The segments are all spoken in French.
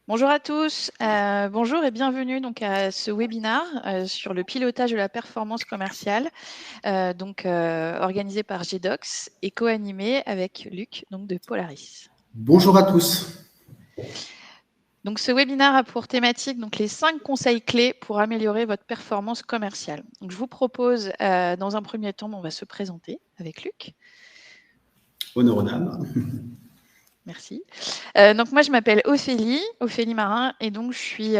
Bonjour à tous, bonjour et bienvenue donc à ce webinaire sur le pilotage de la performance commerciale, organisé par GDocs et co-animé avec Luc donc de Polaris. Bonjour à tous. Donc ce webinaire a pour thématique donc les 5 conseils clés pour améliorer votre performance commerciale. Donc je vous propose dans un premier temps, on va se présenter avec Luc. Honneur aux dames. Merci. Donc moi, je m'appelle Ophélie Marin, et donc je suis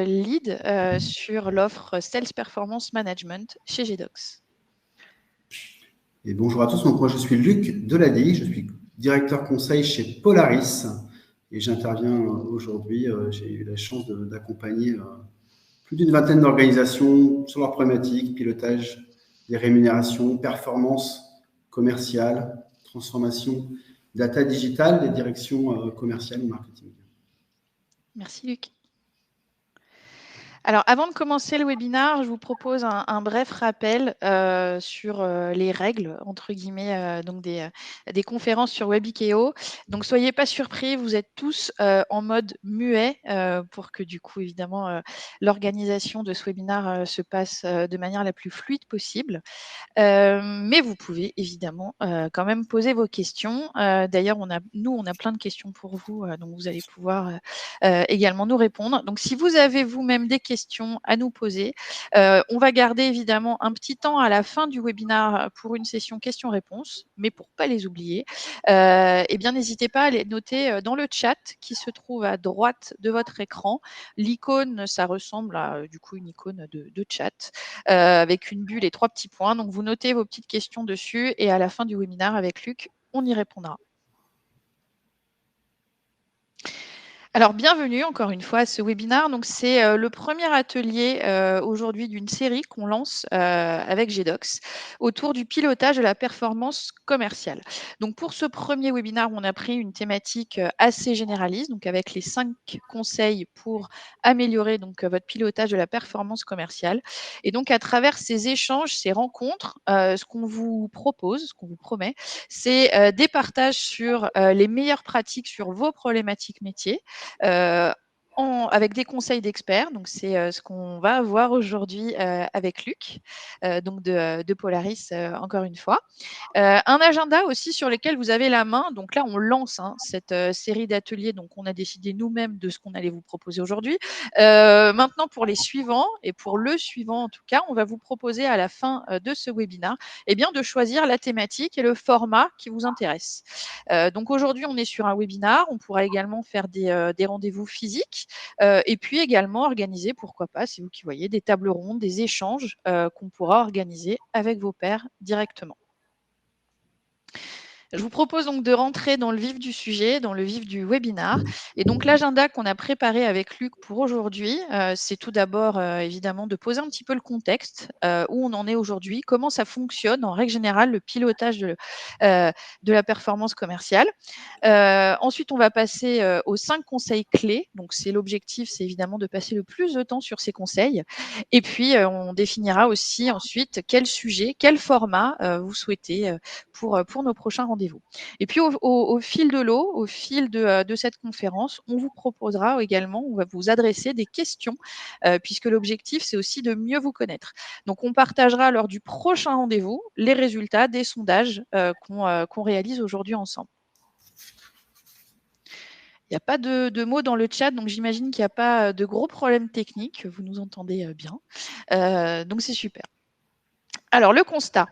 lead sur l'offre Sales Performance Management chez GDocs. Et bonjour à tous. Donc, moi, je suis Luc Delady. Je suis directeur conseil chez Polaris et j'interviens aujourd'hui. J'ai eu la chance d'accompagner plus d'une vingtaine d'organisations sur leurs problématiques, pilotage des rémunérations, performance commerciale, transformation, data digitale, des directions commerciales ou marketing. Merci Luc. Alors, avant de commencer le webinaire, je vous propose un bref rappel sur les règles, entre guillemets, donc des conférences sur Webikeo. Donc, soyez pas surpris, vous êtes tous en mode muet pour que, du coup, évidemment, l'organisation de ce webinaire se passe de manière la plus fluide possible. Mais vous pouvez évidemment quand même poser vos questions. D'ailleurs, on a plein de questions pour vous, donc vous allez pouvoir également nous répondre. Donc, si vous avez vous-même des questions à nous poser, on va garder évidemment un petit temps à la fin du webinaire pour une session questions-réponses, mais pour pas les oublier, eh bien, n'hésitez pas à les noter dans le chat qui se trouve à droite de votre écran. L'icône, ça ressemble à du coup une icône de chat avec une bulle et 3 petits points. Donc, vous notez vos petites questions dessus et à la fin du webinaire avec Luc, on y répondra. Alors, bienvenue encore une fois à ce webinaire. Donc, c'est le premier atelier aujourd'hui d'une série qu'on lance avec GDocs autour du pilotage de la performance commerciale. Donc, pour ce premier webinaire, on a pris une thématique assez généraliste, donc avec les 5 conseils pour améliorer donc votre pilotage de la performance commerciale. Et donc, à travers ces échanges, ces rencontres, ce qu'on vous propose, ce qu'on vous promet, c'est des partages sur les meilleures pratiques sur vos problématiques métiers. Euh, avec des conseils d'experts. Donc, c'est ce qu'on va voir aujourd'hui avec Luc, donc de Polaris, encore une fois. Un agenda aussi sur lequel vous avez la main. Donc là, on lance cette série d'ateliers. Donc, on a décidé nous-mêmes de ce qu'on allait vous proposer aujourd'hui. Maintenant, pour les suivants et pour le suivant en tout cas, on va vous proposer à la fin de ce webinaire de choisir la thématique et le format qui vous intéresse. Donc aujourd'hui, on est sur un webinaire. On pourra également faire des rendez-vous physiques et puis également organiser, pourquoi pas, c'est vous qui voyez, des tables rondes, des échanges qu'on pourra organiser avec vos pairs directement. Je vous propose donc de rentrer dans le vif du sujet, dans le vif du webinaire. Et donc l'agenda qu'on a préparé avec Luc pour aujourd'hui, c'est tout d'abord évidemment de poser un petit peu le contexte, où on en est aujourd'hui, comment ça fonctionne en règle générale, le pilotage de la performance commerciale. Ensuite, on va passer aux 5 conseils clés. Donc c'est l'objectif, c'est évidemment de passer le plus de temps sur ces conseils. Et puis, on définira aussi ensuite quel sujet, quel format vous souhaitez pour nos prochains rendez-vous. Et puis au fil de l'eau, au fil de cette conférence, on vous proposera également, on va vous adresser des questions, puisque l'objectif, c'est aussi de mieux vous connaître. Donc, on partagera lors du prochain rendez-vous les résultats des sondages qu'on réalise aujourd'hui ensemble. Il n'y a pas de mots dans le chat, donc j'imagine qu'il n'y a pas de gros problèmes techniques. Vous nous entendez bien. Donc, c'est super. Alors, le constat.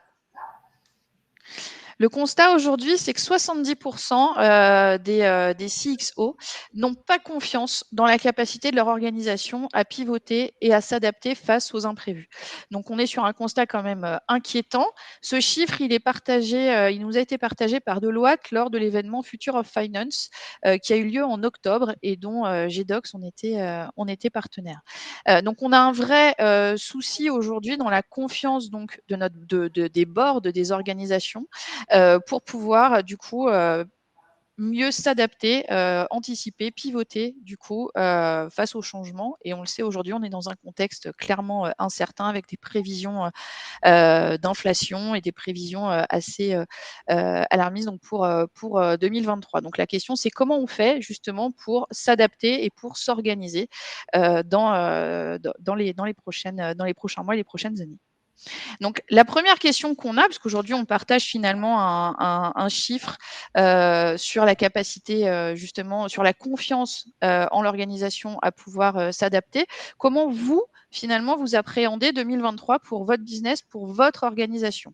Le constat aujourd'hui, c'est que 70% des CXO n'ont pas confiance dans la capacité de leur organisation à pivoter et à s'adapter face aux imprévus. Donc, on est sur un constat quand même inquiétant. Ce chiffre, il nous a été partagé par Deloitte lors de l'événement Future of Finance qui a eu lieu en octobre et dont GDocs on était partenaire. Donc, on a un vrai souci aujourd'hui dans la confiance donc des boards des organisations pour pouvoir du coup mieux s'adapter, anticiper, pivoter du coup, face aux changements. Et on le sait aujourd'hui, on est dans un contexte clairement, incertain avec des prévisions, d'inflation et des prévisions, assez, alarmistes donc pour 2023. Donc la question, c'est comment on fait justement pour s'adapter et pour s'organiser, dans les prochains mois et les prochaines années. Donc, la première question qu'on a, parce qu'aujourd'hui, on partage finalement un chiffre sur la capacité, justement, sur la confiance en l'organisation à pouvoir s'adapter. Comment vous, finalement, vous appréhendez 2023 pour votre business, pour votre organisation?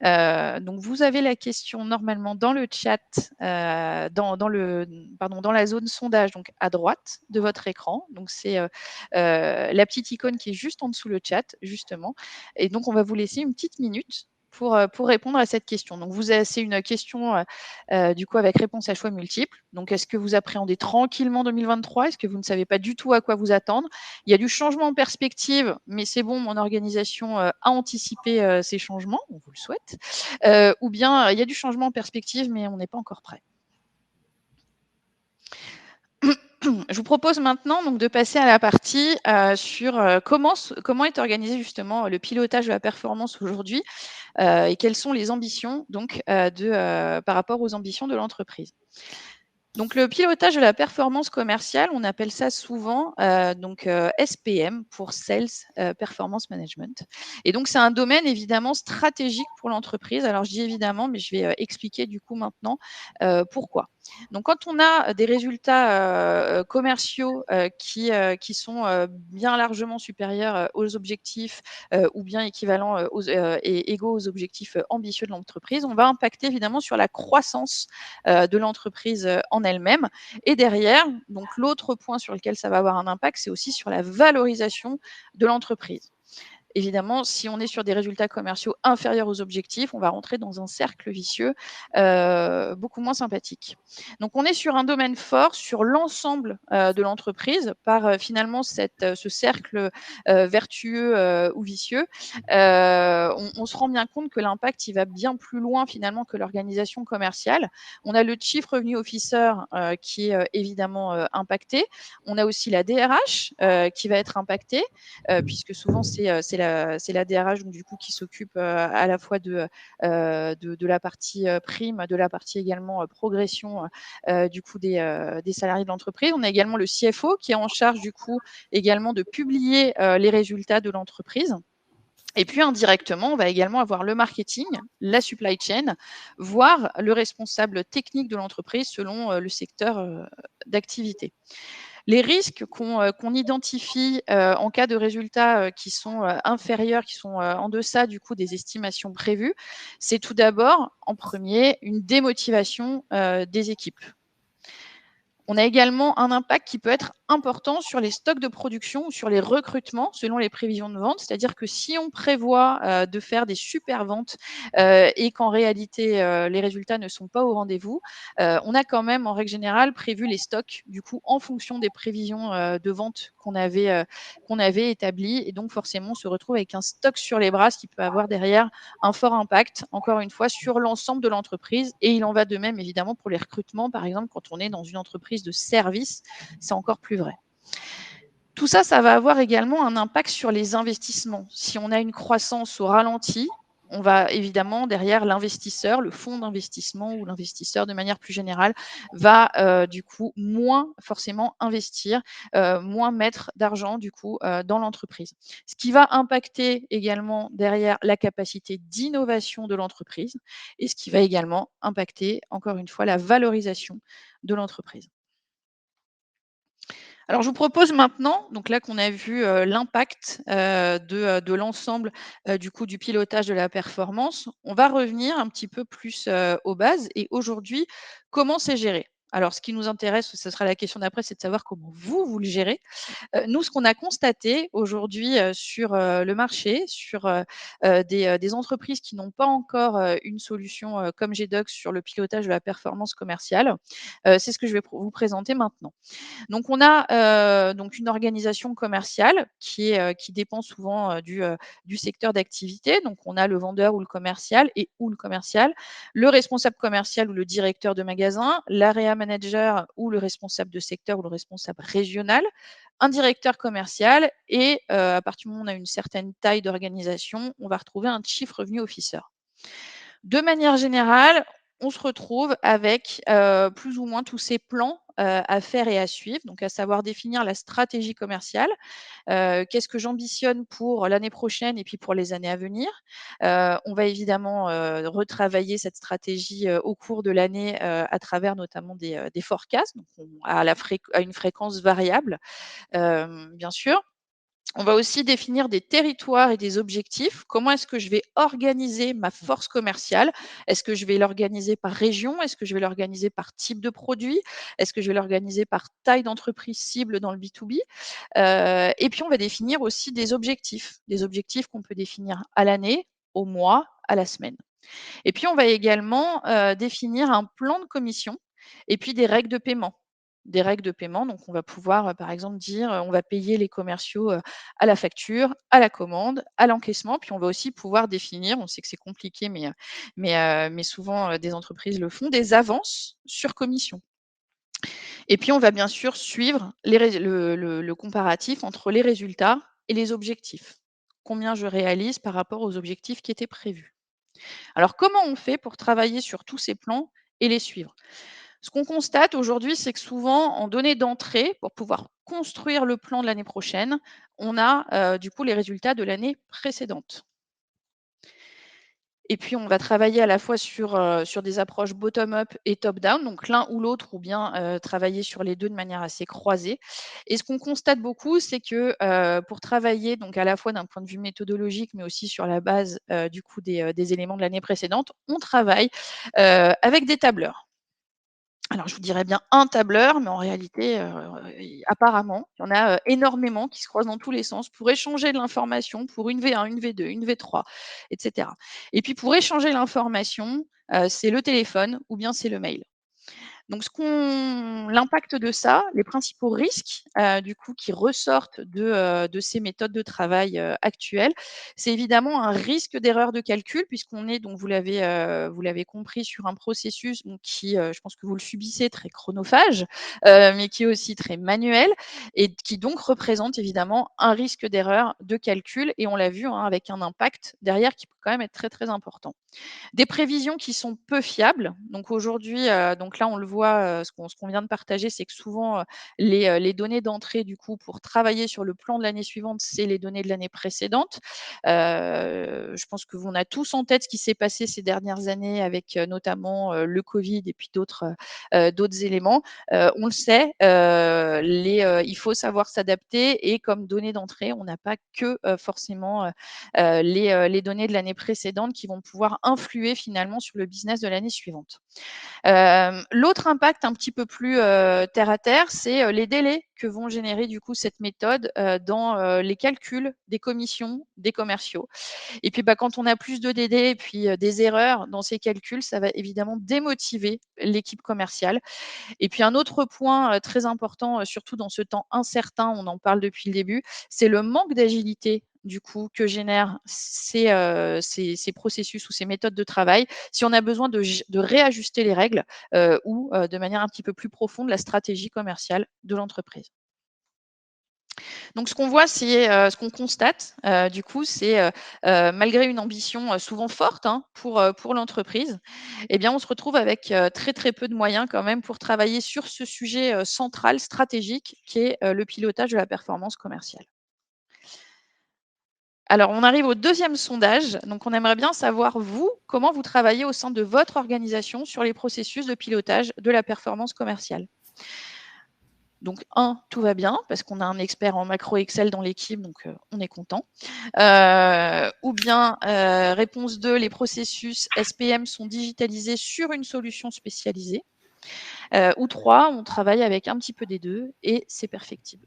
Donc, vous avez la question normalement dans le chat, dans la zone sondage, donc à droite de votre écran. Donc, c'est la petite icône qui est juste en dessous le chat, justement. Et donc, on va vous laisser une petite minute pour répondre à cette question. Donc, c'est une question du coup avec réponse à choix multiples. Donc, est-ce que vous appréhendez tranquillement 2023? Est-ce que vous ne savez pas du tout à quoi vous attendre? Il y a du changement en perspective, mais c'est bon, mon organisation a anticipé ces changements, on vous le souhaite. Ou bien il y a du changement en perspective, mais on n'est pas encore prêt. Je vous propose maintenant donc de passer à la partie sur comment est organisé justement le pilotage de la performance aujourd'hui et quelles sont les ambitions donc par rapport aux ambitions de l'entreprise. Donc le pilotage de la performance commerciale, on appelle ça souvent SPM pour Sales Performance Management. Et donc c'est un domaine évidemment stratégique pour l'entreprise. Alors je dis évidemment, mais je vais expliquer du coup maintenant pourquoi. Donc quand on a des résultats commerciaux qui sont bien largement supérieurs aux objectifs ou bien équivalents et égaux aux objectifs ambitieux de l'entreprise, on va impacter évidemment sur la croissance de l'entreprise en elle-même. Et derrière, donc l'autre point sur lequel ça va avoir un impact, c'est aussi sur la valorisation de l'entreprise. Évidemment, si on est sur des résultats commerciaux inférieurs aux objectifs, on va rentrer dans un cercle vicieux beaucoup moins sympathique. Donc, on est sur un domaine fort sur l'ensemble de l'entreprise par finalement ce cercle vertueux ou vicieux. On se rend bien compte que l'impact, il va bien plus loin finalement que l'organisation commerciale. On a le Chief Revenue Officer qui est évidemment impacté. On a aussi la DRH qui va être impactée puisque souvent c'est la DRH donc du coup qui s'occupe à la fois de la partie prime, de la partie également progression du coup des salariés de l'entreprise. On a également le CFO qui est en charge du coup également de publier les résultats de l'entreprise. Et puis indirectement, on va également avoir le marketing, la supply chain, voire le responsable technique de l'entreprise selon le secteur d'activité. Les risques qu'on identifie en cas de résultats qui sont inférieurs, qui sont en deçà du coup des estimations prévues, c'est tout d'abord, en premier, une démotivation des équipes. On a également un impact qui peut être important sur les stocks de production ou sur les recrutements selon les prévisions de vente. C'est-à-dire que si on prévoit de faire des super ventes et qu'en réalité les résultats ne sont pas au rendez-vous, on a quand même en règle générale prévu les stocks du coup en fonction des prévisions de vente qu'on avait établies. Et donc forcément on se retrouve avec un stock sur les bras, ce qui peut avoir derrière un fort impact, encore une fois, sur l'ensemble de l'entreprise. Et il en va de même évidemment pour les recrutements, par exemple, quand on est dans une entreprise de service, c'est encore plus vrai. Tout ça, ça va avoir également un impact sur les investissements. Si on a une croissance au ralenti, on va évidemment, derrière l'investisseur, le fonds d'investissement ou l'investisseur de manière plus générale, va du coup moins forcément investir, moins mettre d'argent du coup dans l'entreprise. Ce qui va impacter également derrière la capacité d'innovation de l'entreprise et ce qui va également impacter, encore une fois, la valorisation de l'entreprise. Alors, je vous propose maintenant, donc là qu'on a vu l'impact de l'ensemble du coup du pilotage de la performance, on va revenir un petit peu plus aux bases et aujourd'hui, comment c'est géré? Alors, ce qui nous intéresse, ce sera la question d'après, c'est de savoir comment vous le gérez. Nous, ce qu'on a constaté aujourd'hui sur le marché, sur des entreprises qui n'ont pas encore une solution comme GDocs sur le pilotage de la performance commerciale, c'est ce que je vais vous présenter maintenant. Donc, on a donc une organisation commerciale qui dépend souvent du secteur d'activité. Donc, on a le vendeur ou le commercial le responsable commercial ou le directeur de magasin, l'area manager ou le responsable de secteur ou le responsable régional, un directeur commercial et à partir du moment où on a une certaine taille d'organisation, on va retrouver un chief revenue officer. De manière générale, on se retrouve avec plus ou moins tous ces plans à faire et à suivre, donc à savoir définir la stratégie commerciale. Qu'est-ce que j'ambitionne pour l'année prochaine et puis pour les années à venir. On va évidemment retravailler cette stratégie au cours de l'année à travers notamment des forecasts, donc à une fréquence variable, bien sûr. On va aussi définir des territoires et des objectifs. Comment est-ce que je vais organiser ma force commerciale? Est-ce que je vais l'organiser par région? Est-ce que je vais l'organiser par type de produit? Est-ce que je vais l'organiser par taille d'entreprise cible dans le B2B? Et puis, on va définir aussi des objectifs qu'on peut définir à l'année, au mois, à la semaine. Et puis, on va également définir un plan de commission et puis des règles de paiement. Des règles de paiement, donc on va pouvoir, par exemple, dire on va payer les commerciaux à la facture, à la commande, à l'encaissement. Puis on va aussi pouvoir définir, on sait que c'est compliqué, mais souvent des entreprises le font, des avances sur commission. Et puis on va bien sûr suivre le comparatif entre les résultats et les objectifs. Combien je réalise par rapport aux objectifs qui étaient prévus. Alors, comment on fait pour travailler sur tous ces plans et les suivre? Ce qu'on constate aujourd'hui, c'est que souvent, en données d'entrée, pour pouvoir construire le plan de l'année prochaine, on a du coup les résultats de l'année précédente. Et puis, on va travailler à la fois sur des approches bottom-up et top-down, donc l'un ou l'autre, ou bien travailler sur les deux de manière assez croisée. Et ce qu'on constate beaucoup, c'est que pour travailler donc à la fois d'un point de vue méthodologique, mais aussi sur la base du coup des éléments de l'année précédente, on travaille avec des tableurs. Alors, je vous dirais bien un tableur, mais en réalité, apparemment, il y en a énormément qui se croisent dans tous les sens pour échanger de l'information pour une V1, une V2, une V3, et cetera. Et puis pour échanger l'information, c'est le téléphone ou bien c'est le mail. Donc l'impact de ça, les principaux risques, du coup, qui ressortent de ces méthodes de travail, actuelles, c'est évidemment un risque d'erreur de calcul puisqu'on est donc vous l'avez compris sur un processus donc qui, je pense que vous le subissez, très chronophage, mais qui est aussi très manuel et qui donc représente évidemment un risque d'erreur de calcul et on l'a vu, hein, avec un impact derrière qui peut quand même être très, très important. Des prévisions qui sont peu fiables. Donc aujourd'hui, donc là, on le voit, ce qu'on vient de partager, c'est que souvent, les données d'entrée, du coup, pour travailler sur le plan de l'année suivante, c'est les données de l'année précédente. Je pense que on a tous en tête ce qui s'est passé ces dernières années avec, notamment, le covid et puis d'autres éléments. On le sait, il faut savoir s'adapter et comme données d'entrée, on n'a pas que, forcément, les données de l'année précédente qui vont pouvoir influer finalement sur le business de l'année suivante. L'autre impact un petit peu plus terre à terre, c'est les délais que vont générer du coup cette méthode dans les calculs des commissions des commerciaux. Et puis quand on a plus de délais et puis des erreurs dans ces calculs, ça va évidemment démotiver l'équipe commerciale. Et puis un autre point très important, surtout dans ce temps incertain, on en parle depuis le début, c'est le manque d'agilité du coup que génèrent ces processus ou ces méthodes de travail, si on a besoin de réajuster les règles ou de manière un petit peu plus profonde la stratégie commerciale de l'entreprise. Donc ce qu'on voit, c'est ce qu'on constate du coup, c'est malgré une ambition souvent forte, hein, pour l'entreprise, eh bien on se retrouve avec très, très peu de moyens quand même pour travailler sur ce sujet central, stratégique, qui est le pilotage de la performance commerciale. Alors, on arrive au deuxième sondage. Donc, on aimerait bien savoir, vous, comment vous travaillez au sein de votre organisation sur les processus de pilotage de la performance commerciale. Donc, tout va bien, parce qu'on a un expert en macro Excel dans l'équipe, donc on est content. Ou bien, réponse 2, les processus SPM sont digitalisés sur une solution spécialisée. Ou 3, on travaille avec un petit peu des deux et c'est perfectible.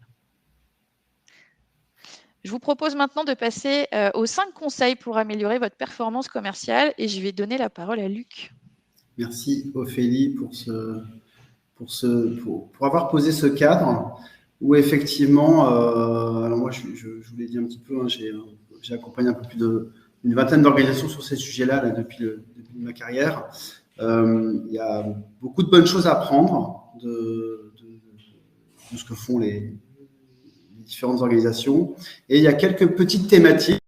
Je vous propose maintenant de passer aux 5 conseils pour améliorer votre performance commerciale et je vais donner la parole à Luc. Merci Ophélie pour avoir posé ce cadre où effectivement, alors moi je vous l'ai dit un petit peu, hein, j'ai accompagné un peu plus d'une vingtaine d'organisations sur ces sujets-là là, depuis ma carrière. Il y a beaucoup de bonnes choses à apprendre de ce que font les différentes organisations. Et il y a quelques petites thématiques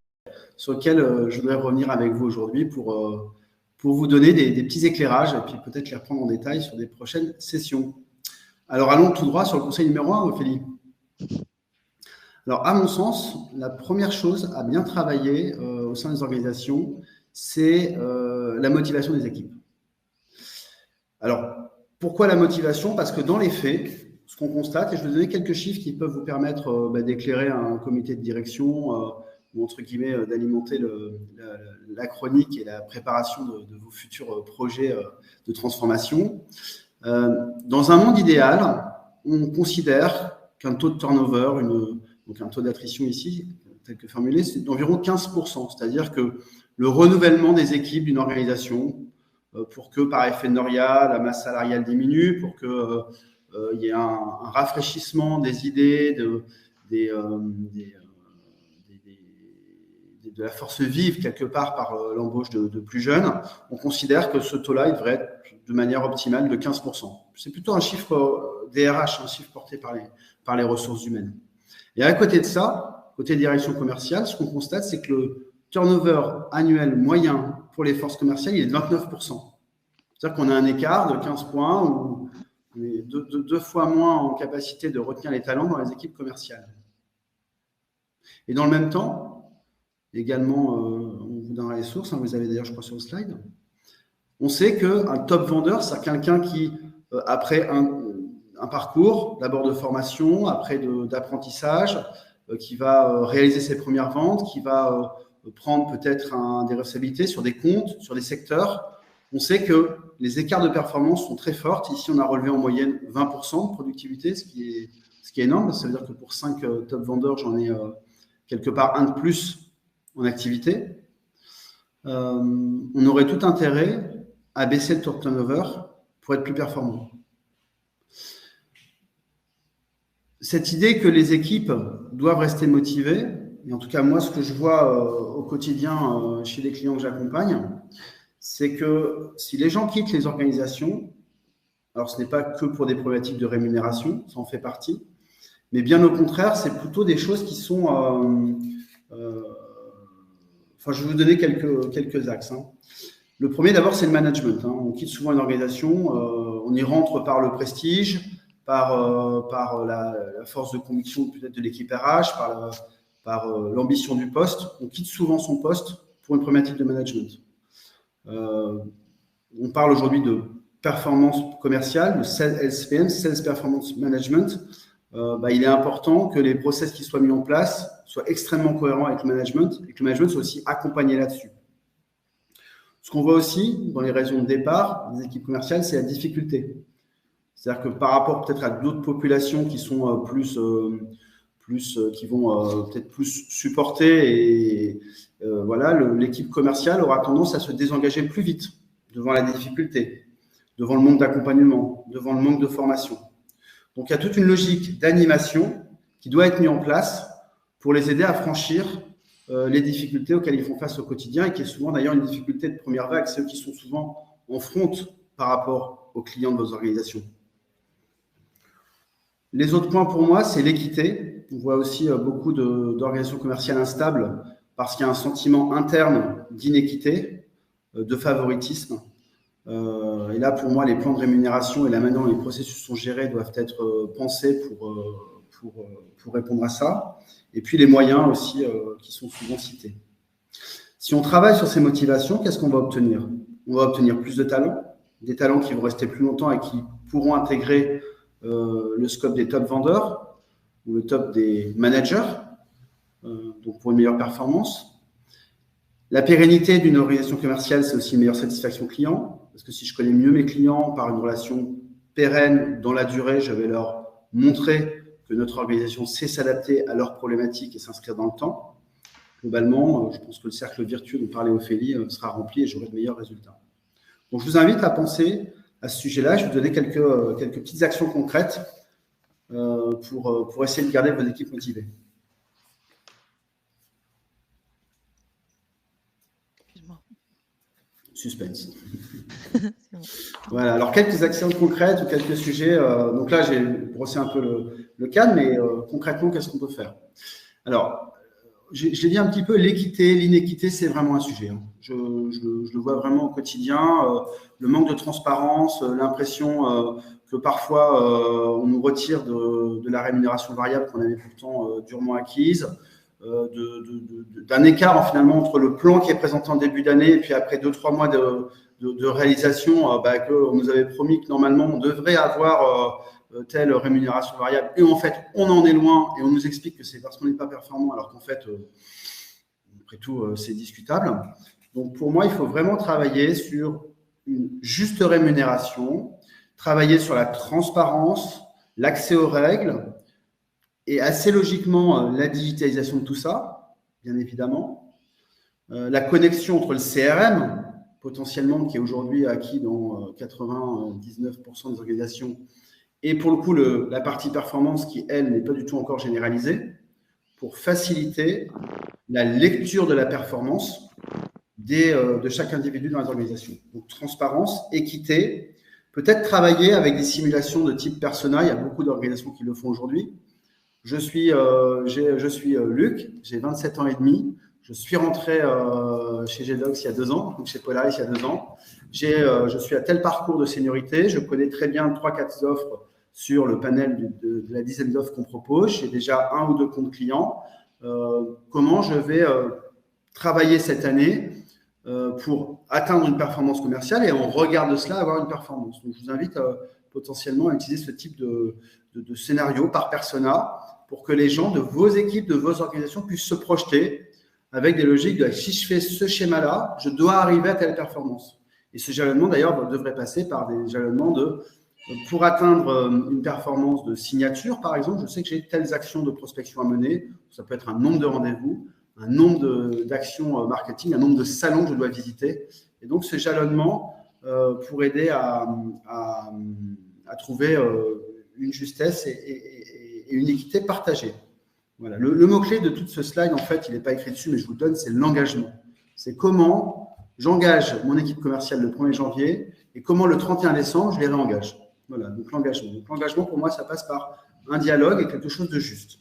sur lesquelles je voudrais revenir avec vous aujourd'hui pour vous donner des petits éclairages et puis peut-être les reprendre en détail sur des prochaines sessions. Alors, allons tout droit sur le conseil numéro 1, Ophélie. Alors, à mon sens, la première chose à bien travailler au sein des organisations, c'est la motivation des équipes. Alors, pourquoi la motivation? Parce que dans les faits, ce qu'on constate, et je vais vous donner quelques chiffres qui peuvent vous permettre d'éclairer un comité de direction ou entre guillemets d'alimenter la chronique et la préparation de vos futurs projets de transformation. Dans un monde idéal, on considère qu'un taux de turnover, donc un taux d'attrition ici, tel que formulé, c'est d'environ 15%. C'est-à-dire que le renouvellement des équipes d'une organisation, pour que par effet de Noria, la masse salariale diminue, pour que il y ait un rafraîchissement des idées, de la force vive quelque part par l'embauche de plus jeunes, on considère que ce taux-là, il devrait être de manière optimale de 15%. C'est plutôt un chiffre DRH, un chiffre porté par les ressources humaines. Et à côté de ça, côté direction commerciale, ce qu'on constate, c'est que le turnover annuel moyen pour les forces commerciales, il est de 29%. C'est-à-dire qu'on a un écart de 15 points où on est deux fois moins en capacité de retenir les talents dans les équipes commerciales. Et dans le même temps, également, on vous donnera les sources, hein, vous les avez d'ailleurs, je crois, sur le slide. On sait qu'un top vendeur, c'est quelqu'un qui, après un parcours, d'abord de formation, après d'apprentissage, qui va réaliser ses premières ventes, qui va prendre peut-être des responsabilités sur des comptes, sur des secteurs. On sait que les écarts de performance sont très forts. Ici, on a relevé en moyenne 20% de productivité, ce qui est énorme. Ça veut dire que pour 5 top vendeurs, j'en ai quelque part un de plus en activité. On aurait tout intérêt à baisser le taux de turnover pour être plus performant. Cette idée que les équipes doivent rester motivées, et en tout cas moi ce que je vois au quotidien chez les clients que j'accompagne, c'est que si les gens quittent les organisations, alors ce n'est pas que pour des problématiques de rémunération, ça en fait partie, mais bien au contraire, c'est plutôt des choses qui sont... Enfin, je vais vous donner quelques axes. Hein. Le premier, d'abord, c'est le management. Hein. On quitte souvent une organisation, on y rentre par le prestige, par la force de conviction peut-être de l'équipe RH, par l'ambition du poste. On quitte souvent son poste pour une problématique de management. On parle aujourd'hui de performance commerciale, de SPM, Sales Performance Management. Il est important que les process qui soient mis en place soient extrêmement cohérents avec le management et que le management soit aussi accompagné là-dessus. Ce qu'on voit aussi dans les raisons de départ des équipes commerciales, c'est la difficulté. C'est-à-dire que par rapport peut-être à d'autres populations qui sont qui vont peut-être plus supporter et voilà, l'équipe commerciale aura tendance à se désengager plus vite devant la difficulté, devant le manque d'accompagnement, devant le manque de formation. Donc, il y a toute une logique d'animation qui doit être mise en place pour les aider à franchir les difficultés auxquelles ils font face au quotidien et qui est souvent d'ailleurs une difficulté de première vague. C'est eux qui sont souvent en front par rapport aux clients de vos organisations. Les autres points pour moi, c'est l'équité. On voit aussi beaucoup d'organisations commerciales instables parce qu'il y a un sentiment interne d'inéquité, de favoritisme. Et là, pour moi, les plans de rémunération et la manière dont les processus sont gérés doivent être pensés pour répondre à ça. Et puis, les moyens aussi qui sont souvent cités. Si on travaille sur ces motivations, qu'est-ce qu'on va obtenir? On va obtenir plus de talents, des talents qui vont rester plus longtemps et qui pourront intégrer le scope des top vendeurs ou le top des managers, donc pour une meilleure performance. La pérennité d'une organisation commerciale, c'est aussi une meilleure satisfaction client, parce que si je connais mieux mes clients par une relation pérenne dans la durée. Je vais leur montrer que notre organisation sait s'adapter à leurs problématiques et s'inscrire dans le temps. Globalement, je pense que le cercle vertueux dont parlait Ophélie sera rempli et j'aurai de meilleurs résultats. Donc, je vous invite à penser à ce sujet-là. Je vais vous donner quelques petites actions concrètes pour essayer de garder vos équipes motivées. Excuse-moi. Suspense. Bon. Voilà, alors quelques actions concrètes ou quelques sujets. Donc là, j'ai brossé un peu le cadre, mais concrètement, qu'est-ce qu'on peut faire? Alors, je l'ai dit un petit peu, l'équité, l'inéquité, c'est vraiment un sujet. Hein. Je le vois vraiment au quotidien. Le manque de transparence, l'impression que parfois on nous retire de la rémunération variable qu'on avait pourtant durement acquise, d'un écart finalement entre le plan qui est présenté en début d'année et puis après 2-3 mois de réalisation, qu'on nous avait promis que normalement on devrait avoir telle rémunération variable et en fait on en est loin et on nous explique que c'est parce qu'on n'est pas performant alors qu'en fait après tout c'est discutable. Donc pour moi il faut vraiment travailler sur une juste rémunération, travailler sur la transparence, l'accès aux règles et assez logiquement la digitalisation de tout ça, bien évidemment, la connexion entre le CRM potentiellement qui est aujourd'hui acquis dans 99% des organisations et pour le coup, la partie performance qui, elle, n'est pas du tout encore généralisée, pour faciliter la lecture de la performance de chaque individu dans les organisations. Donc, transparence, équité, peut-être travailler avec des simulations de type persona. Il y a beaucoup d'organisations qui le font aujourd'hui. Je suis Luc, j'ai 27 ans et demi. Je suis rentré chez GDocs il y a 2 ans, donc chez Polaris il y a 2 ans. Je suis à tel parcours de seniorité. Je connais très bien 3-4 offres sur le panel de la dizaine d'offres qu'on propose. J'ai déjà 1 ou 2 comptes clients. Comment je vais travailler cette année pour atteindre une performance commerciale et on regarde cela avoir une performance. Donc, je vous invite potentiellement à utiliser ce type de scénario par persona pour que les gens de vos équipes, de vos organisations puissent se projeter avec des logiques de si je fais ce schéma-là, je dois arriver à telle performance. Et ce jalonnement, d'ailleurs, devrait passer par des jalonnements pour atteindre une performance de signature, par exemple, je sais que j'ai telles actions de prospection à mener. Ça peut être un nombre de rendez-vous, un nombre d'actions marketing, un nombre de salons que je dois visiter. Et donc, ce jalonnement pour aider à trouver une justesse et une équité partagée. Voilà. Le mot-clé de tout ce slide, en fait, il n'est pas écrit dessus, mais je vous le donne, c'est l'engagement. C'est comment j'engage mon équipe commerciale le 1er janvier et comment le 31 décembre, je les réengage. Voilà, donc l'engagement. Donc l'engagement, pour moi, ça passe par un dialogue et quelque chose de juste.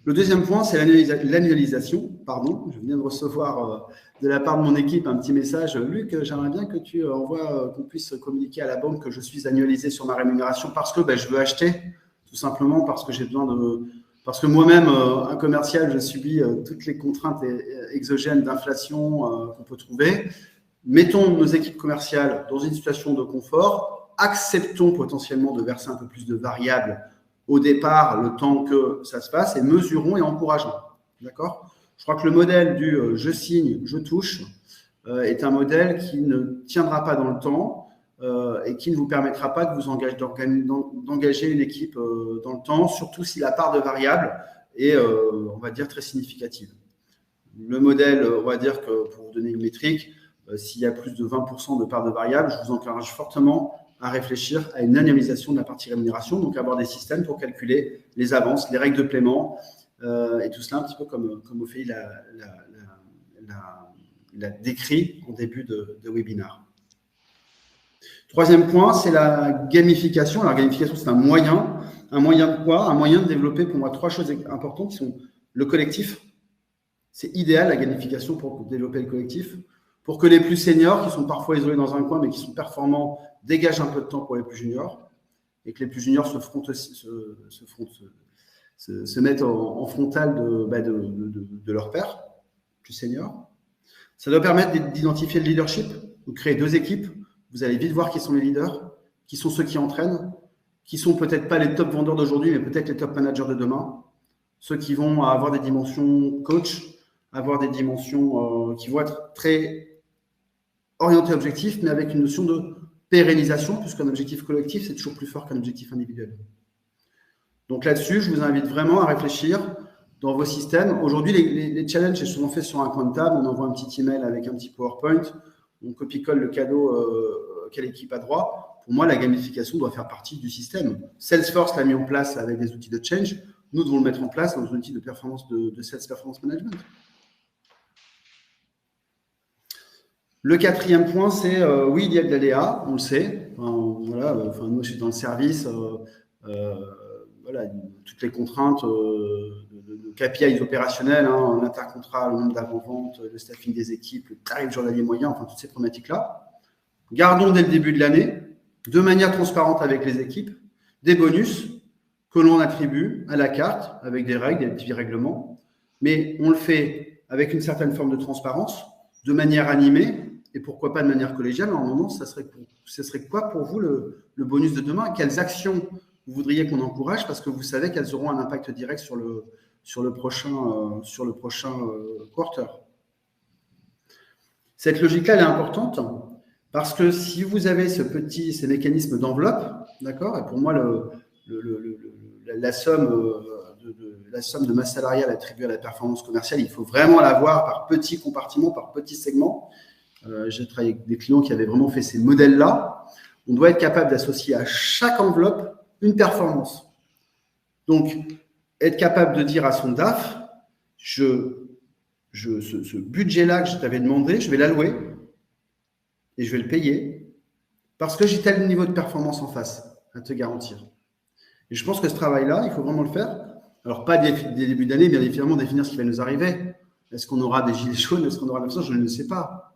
Le deuxième point, c'est l'annualisation. Pardon, je viens de recevoir de la part de mon équipe un petit message. Luc, j'aimerais bien que tu envoies, qu'on puisse communiquer à la banque que je suis annualisé sur ma rémunération parce que je veux acheter, tout simplement parce que j'ai besoin de... Parce que moi-même, un commercial, je subis toutes les contraintes exogènes d'inflation qu'on peut trouver. Mettons nos équipes commerciales dans une situation de confort, acceptons potentiellement de verser un peu plus de variables au départ, le temps que ça se passe, et mesurons et encourageons. D'accord ? Je crois que le modèle du je signe, je touche est un modèle qui ne tiendra pas dans le temps et qui ne vous permettra pas de vous d'engager une équipe dans le temps, surtout si la part de variable est, on va dire, très significative. Le modèle, on va dire que pour vous donner une métrique, s'il y a plus de 20% de part de variable, je vous encourage fortement à réfléchir à une annualisation de la partie rémunération, donc avoir des systèmes pour calculer les avances, les règles de paiement, et tout cela un petit peu comme Ophélie l'a décrit en début de webinaire. Troisième point, c'est la gamification. Alors, la gamification, c'est un moyen de quoi? Un moyen de développer pour moi 3 choses importantes qui sont le collectif. C'est idéal la gamification pour développer le collectif. Pour que les plus seniors, qui sont parfois isolés dans un coin, mais qui sont performants, dégagent un peu de temps pour les plus juniors, et que les plus juniors se mettent en frontal de leur père, plus senior. Ça doit permettre d'identifier le leadership. Vous créez 2 équipes, vous allez vite voir qui sont les leaders, qui sont ceux qui entraînent, qui sont peut-être pas les top vendeurs d'aujourd'hui, mais peut-être les top managers de demain, ceux qui vont avoir des dimensions coach, avoir des dimensions qui vont être très orienté objectif, mais avec une notion de pérennisation, puisqu'un objectif collectif, c'est toujours plus fort qu'un objectif individuel. Donc là-dessus, je vous invite vraiment à réfléchir dans vos systèmes. Aujourd'hui, les challenges sont souvent faits sur un coin de table. On envoie un petit email avec un petit PowerPoint. On copie-colle le cadeau quelle équipe a droit. Pour moi, la gamification doit faire partie du système. Salesforce l'a mis en place avec des outils de change. Nous devons le mettre en place dans un outil de performance de Sales Performance Management. Le quatrième point, c'est oui, il y a de l'aléa, on le sait. Nous, je suis dans le service. Toutes les contraintes de KPIs opérationnels, l'intercontrat, le nombre d'avant-ventes, le staffing des équipes, le tarif journalier moyen, enfin toutes ces problématiques-là. Gardons dès le début de l'année, de manière transparente avec les équipes, des bonus que l'on attribue à la carte, avec des règles, des petits règlements, mais on le fait avec une certaine forme de transparence, de manière animée, et pourquoi pas de manière collégiale. En un moment, ce serait quoi pour vous le bonus de demain? Quelles actions vous voudriez qu'on encourage parce que vous savez qu'elles auront un impact direct sur le prochain quarter. Cette logique-là, elle est importante parce que si vous avez ces mécanismes d'enveloppe, d'accord, et pour moi, la somme de masse salariale attribuée à la performance commerciale, il faut vraiment la voir par petits compartiments, par petits segments. J'ai travaillé avec des clients qui avaient vraiment fait ces modèles-là. On doit être capable d'associer à chaque enveloppe une performance. Donc, être capable de dire à son DAF, ce budget-là que je t'avais demandé, je vais l'allouer et je vais le payer parce que j'ai tel niveau de performance en face à te garantir. Et je pense que ce travail-là, il faut vraiment le faire. Alors, pas dès début d'année, bien évidemment, définir ce qui va nous arriver. Est-ce qu'on aura des gilets jaunes? Est-ce qu'on aura l'absence? Je ne le sais pas.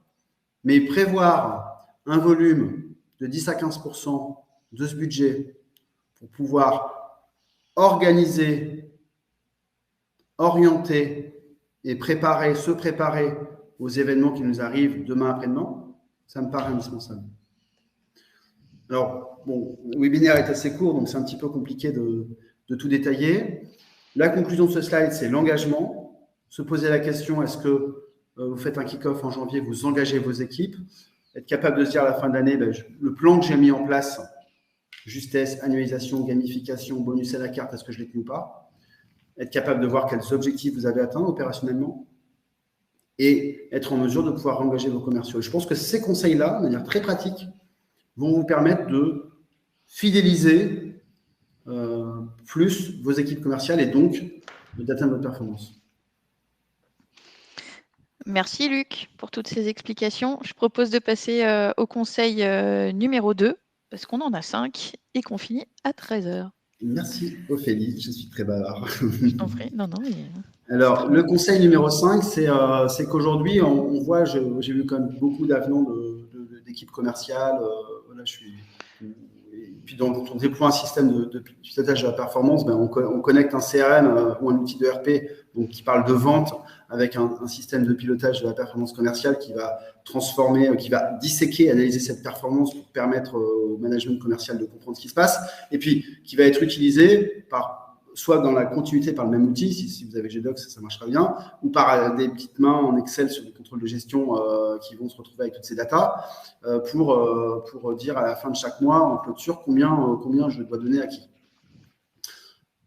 Mais prévoir un volume de 10 à 15% de ce budget pour pouvoir organiser, orienter et se préparer aux événements qui nous arrivent demain après-demain, ça me paraît indispensable. Alors, bon, le webinaire est assez court, donc c'est un petit peu compliqué de tout détailler. La conclusion de ce slide, c'est l'engagement. Se poser la question, est-ce que vous faites un kick-off en janvier, vous engagez vos équipes, être capable de se dire à la fin de l'année, le plan que j'ai mis en place, justesse, annualisation, gamification, bonus à la carte, est-ce que je l'ai tenu ou pas? Être capable de voir quels objectifs vous avez atteints opérationnellement et être en mesure de pouvoir engager vos commerciaux. Et je pense que ces conseils-là, de manière très pratique, vont vous permettre de fidéliser plus vos équipes commerciales et donc d'atteindre votre performance. Merci Luc pour toutes ces explications. Je propose de passer au conseil numéro 2 parce qu'on en a 5 et qu'on finit à 13h. Merci Ophélie, je suis très bavard. Je t'en prie. Non. Alors, le conseil numéro 5, c'est qu'aujourd'hui, on voit, j'ai vu quand même beaucoup d'avenants d'équipes commerciales. Et puis, quand on déploie un système de pilotage de la performance, on connecte un CRM ou un outil de RP donc, qui parle de vente avec un système de pilotage de la performance commerciale qui va transformer, qui va disséquer, analyser cette performance pour permettre au management commercial de comprendre ce qui se passe, et puis qui va être utilisé soit dans la continuité par le même outil, si vous avez GDocs, ça marchera bien, ou par des petites mains en Excel sur des contrôles de gestion qui vont se retrouver avec toutes ces datas pour dire à la fin de chaque mois, en clôture, combien je dois donner à qui.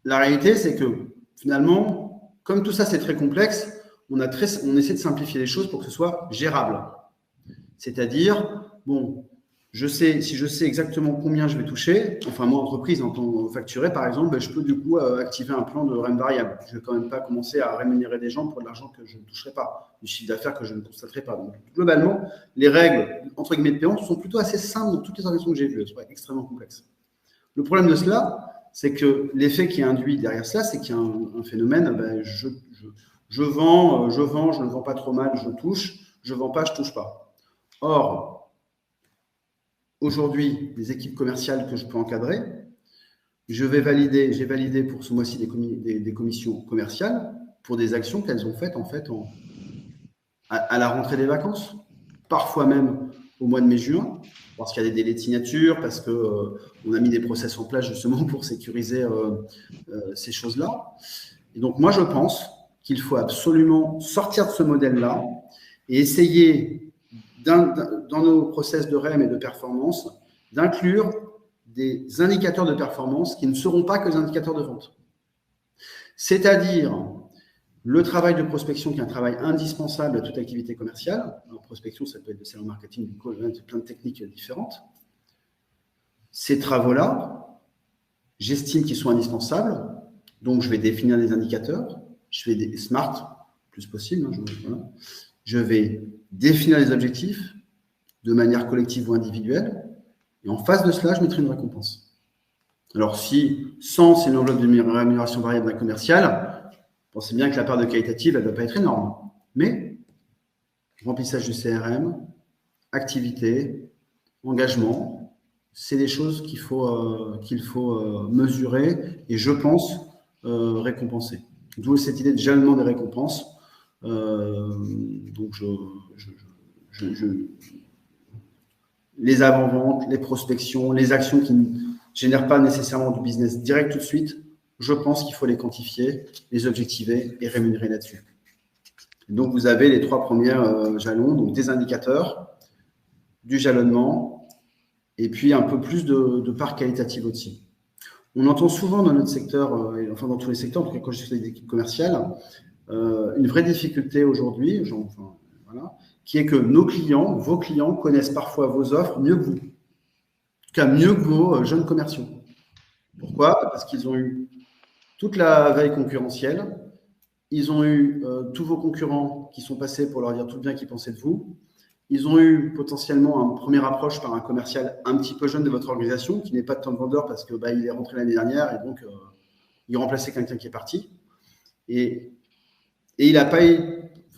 La réalité, c'est que finalement, comme tout ça, c'est très complexe, on essaie de simplifier les choses pour que ce soit gérable. C'est-à-dire, si je sais exactement combien je vais toucher, enfin, moi, entreprise, en tant que facturé, par exemple, je peux du coup activer un plan de REM variable. Je ne vais quand même pas commencer à rémunérer des gens pour de l'argent que je ne toucherai pas, du chiffre d'affaires que je ne constaterai pas. Donc, globalement, les règles, entre guillemets, de paiement sont plutôt assez simples dans toutes les organisations que j'ai vues. Elles sont extrêmement complexes. Le problème de cela, c'est que l'effet qui est induit derrière cela, c'est qu'il y a un phénomène, je vends, je ne vends pas trop mal, je touche, je ne vends pas, je ne touche pas. Or, aujourd'hui, les équipes commerciales que je peux encadrer, j'ai validé pour ce mois-ci des commissions commerciales pour des actions qu'elles ont faites à la rentrée des vacances, parfois même au mois de mai-juin, parce qu'il y a des délais de signature, parce qu'on a mis des process en place justement pour sécuriser ces choses-là. Et donc, moi, je pense qu'il faut absolument sortir de ce modèle-là et essayer, dans nos process de REM et de performance, d'inclure des indicateurs de performance qui ne seront pas que des indicateurs de vente. C'est-à-dire le travail de prospection qui est un travail indispensable à toute activité commerciale. En prospection, ça peut être de sales marketing, du call, plein de techniques différentes. Ces travaux-là, j'estime qu'ils sont indispensables, donc je vais définir des indicateurs, je vais des smart, plus possible, je vais définir les objectifs de manière collective ou individuelle, et en face de cela, je mettrai une récompense. Alors si 100, c'est une enveloppe de rémunération variable d'un commercial, pensez bien que la part de qualitative, elle ne doit pas être énorme, mais remplissage du CRM, activité, engagement, c'est des choses qu'il faut mesurer et, je pense, récompenser. D'où cette idée de jalonnement des récompenses. Donc, les avant-ventes, les prospections, les actions qui ne génèrent pas nécessairement du business direct tout de suite, je pense qu'il faut les quantifier, les objectiver et rémunérer là-dessus. Donc, vous avez les 3 premiers jalons, donc des indicateurs, du jalonnement, et puis un peu plus de part qualitative aussi. On entend souvent dans notre secteur, enfin dans tous les secteurs, en tout cas quand je suis avec des équipes commerciales, une vraie difficulté aujourd'hui, qui est que nos clients, vos clients, connaissent parfois vos offres mieux que vous. En tout cas, mieux que vos jeunes commerciaux. Pourquoi ? Parce qu'ils ont eu toute la veille concurrentielle, ils ont eu tous vos concurrents qui sont passés pour leur dire tout le bien qu'ils pensaient de vous. Ils ont eu potentiellement une première approche par un commercial un petit peu jeune de votre organisation, qui n'est pas de top vendeur parce qu'il est rentré l'année dernière et donc il remplaçait quelqu'un qui est parti. Et il n'a pas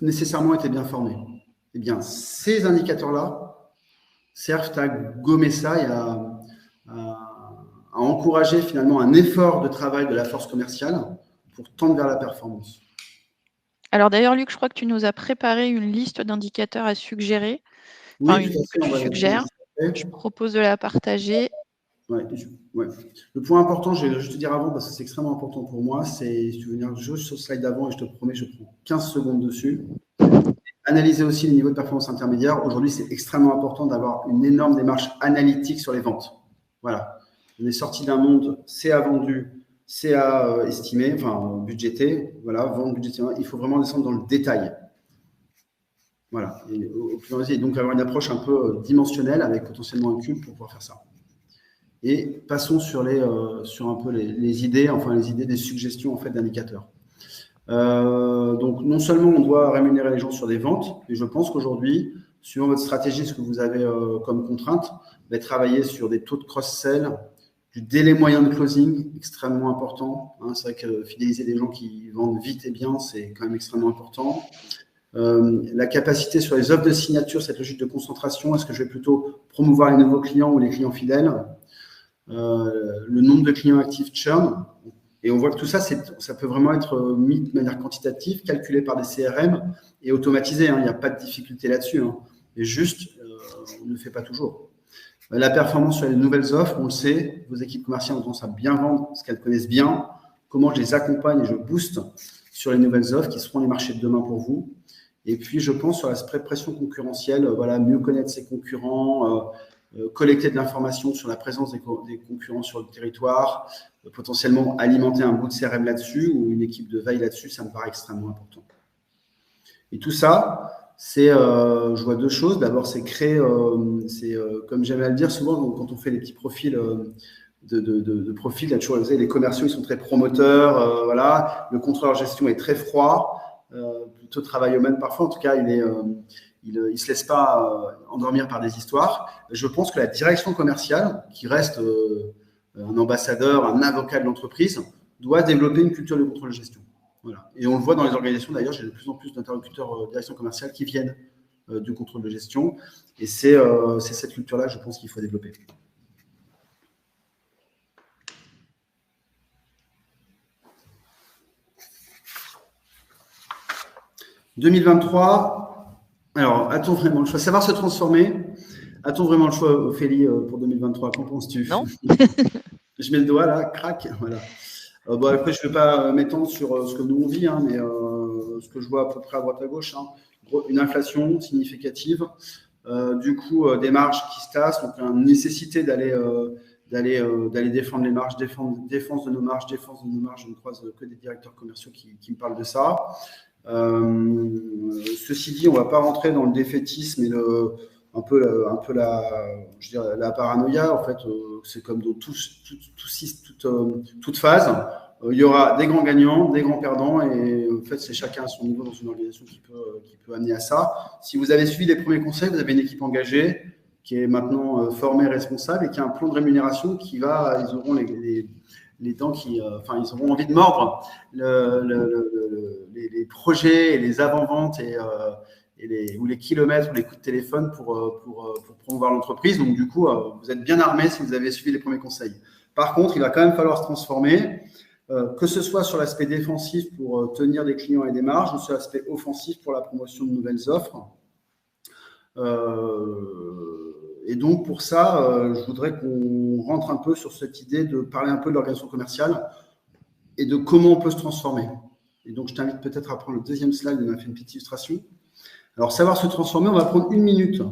nécessairement été bien formé. Eh bien, ces indicateurs-là servent à gommer ça et à encourager finalement un effort de travail de la force commerciale pour tendre vers la performance. Alors d'ailleurs, Luc, je crois que tu nous as préparé une liste d'indicateurs à suggérer. Oui, Enfin, tout à fait. que tu suggères. Je propose de la partager. Ouais. Le point important, je vais juste te dire avant, parce que c'est extrêmement important pour moi, c'est, si tu veux venir juste sur le slide d'avant, et je te promets, je prends 15 secondes dessus. Analyser aussi les niveaux de performance intermédiaire. Aujourd'hui, c'est extrêmement important d'avoir une énorme démarche analytique sur les ventes. Voilà. On est sorti d'un monde CA vendu, CA estimé, enfin budgété, voilà, vente budgétée. Il faut vraiment descendre dans le détail. Voilà. Et donc avoir une approche un peu dimensionnelle avec potentiellement un cube pour pouvoir faire ça. Et passons sur un peu les idées, enfin les idées des suggestions en fait d'indicateurs. Donc non seulement on doit rémunérer les gens sur des ventes, mais je pense qu'aujourd'hui, suivant votre stratégie, ce que vous avez comme contrainte, travailler sur des taux de cross-sell, du délai moyen de closing, extrêmement important. Hein, c'est vrai que fidéliser des gens qui vendent vite et bien, c'est quand même extrêmement important. La capacité sur les offres de signature, cette logique de concentration, est-ce que je vais plutôt promouvoir les nouveaux clients ou les clients fidèles, le nombre de clients actifs churn, et on voit que tout ça, ça peut vraiment être mis de manière quantitative, calculé par des CRM et automatisé, hein, il n'y a pas de difficulté là-dessus, hein, et juste, on ne le fait pas toujours. La performance sur les nouvelles offres, on le sait, vos équipes commerciales ont tendance à bien vendre ce qu'elles connaissent bien, comment je les accompagne et je booste sur les nouvelles offres qui seront les marchés de demain pour vous. Et puis, je pense sur l'aspect pression concurrentielle, mieux connaître ses concurrents, collecter de l'information sur la présence des concurrents sur le territoire, potentiellement alimenter un bout de CRM là-dessus ou une équipe de veille là-dessus, ça me paraît extrêmement important. Et tout ça, je vois 2 choses. D'abord, c'est créer, comme j'aime à le dire souvent, quand on fait les petits profils de profil, là, toujours, les commerciaux, ils sont très promoteurs, voilà. Le contrôleur gestion est très froid, plutôt travail humain parfois. En tout cas, il ne se laisse pas endormir par des histoires. Je pense que la direction commerciale, qui reste un ambassadeur, un avocat de l'entreprise, doit développer une culture de contrôle de gestion. Voilà. Et on le voit dans les organisations, d'ailleurs, j'ai de plus en plus d'interlocuteurs direction commerciale qui viennent du contrôle de gestion. Et c'est cette culture-là, je pense, qu'il faut développer. « 2023, alors, a-t-on vraiment le choix ? Savoir se transformer. A-t-on vraiment le choix, Ophélie, pour 2023 ? Qu'en penses-tu ? Non. Je mets le doigt là, crac, voilà. Après, je ne vais pas m'étendre sur ce que nous on vit, mais ce que je vois à peu près à droite à gauche, hein, une inflation significative, du coup des marges qui se tassent, donc une nécessité d'aller défendre les marges, défense de nos marges. Je ne croise que des directeurs commerciaux qui me parlent de ça. Ceci dit, on ne va pas rentrer dans le défaitisme et un peu la paranoïa. En fait, c'est comme dans toute phase. Il y aura des grands gagnants, des grands perdants, et en fait, c'est chacun à son niveau dans une organisation qui peut amener à ça. Si vous avez suivi les premiers conseils, vous avez une équipe engagée qui est maintenant formée, responsable, et qui a un plan de rémunération ils auront les dents ils auront envie de mordre les projets et les avant-ventes ou les kilomètres ou les coups de téléphone pour promouvoir l'entreprise. Donc, du coup, vous êtes bien armés si vous avez suivi les premiers conseils. Par contre, il va quand même falloir se transformer, que ce soit sur l'aspect défensif pour tenir des clients et des marges, ou sur l'aspect offensif pour la promotion de nouvelles offres. Et donc, pour ça, je voudrais qu'on rentre un peu sur cette idée de parler un peu de l'organisation commerciale et de comment on peut se transformer. Et donc, je t'invite peut-être à prendre le deuxième slide, on a fait une petite illustration. Alors, savoir se transformer, on va prendre 1 minute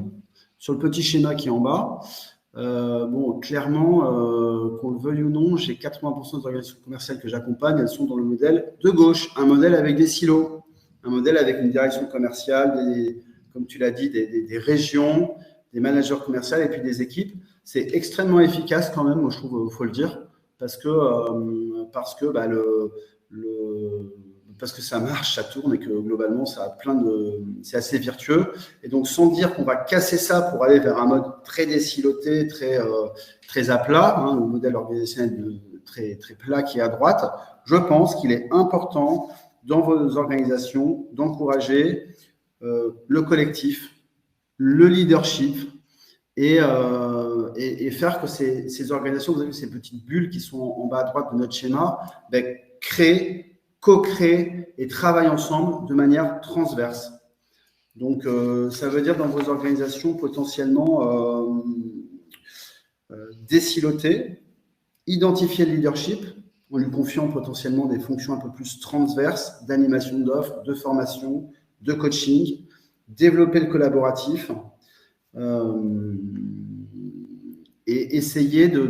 sur le petit schéma qui est en bas. Clairement, qu'on le veuille ou non, j'ai 80% des organisations commerciales que j'accompagne, elles sont dans le modèle de gauche, un modèle avec des silos, un modèle avec une direction commerciale, comme tu l'as dit, des régions, des managers commerciaux et puis des équipes. C'est extrêmement efficace quand même, moi je trouve, il faut le dire, parce que ça marche, ça tourne et que globalement c'est assez virtueux. Et donc sans dire qu'on va casser ça pour aller vers un mode très désiloté, très à plat, le modèle organisationnel très, très plat qui est à droite, je pense qu'il est important dans vos organisations d'encourager le collectif, le leadership et faire que ces organisations, vous avez vu ces petites bulles qui sont en bas à droite de notre schéma, co-créent et travaillent ensemble de manière transverse. Donc, ça veut dire dans vos organisations potentiellement désiloter, identifier le leadership en lui confiant potentiellement des fonctions un peu plus transverses d'animation d'offres, de formation, de coaching, développer le collaboratif et essayer de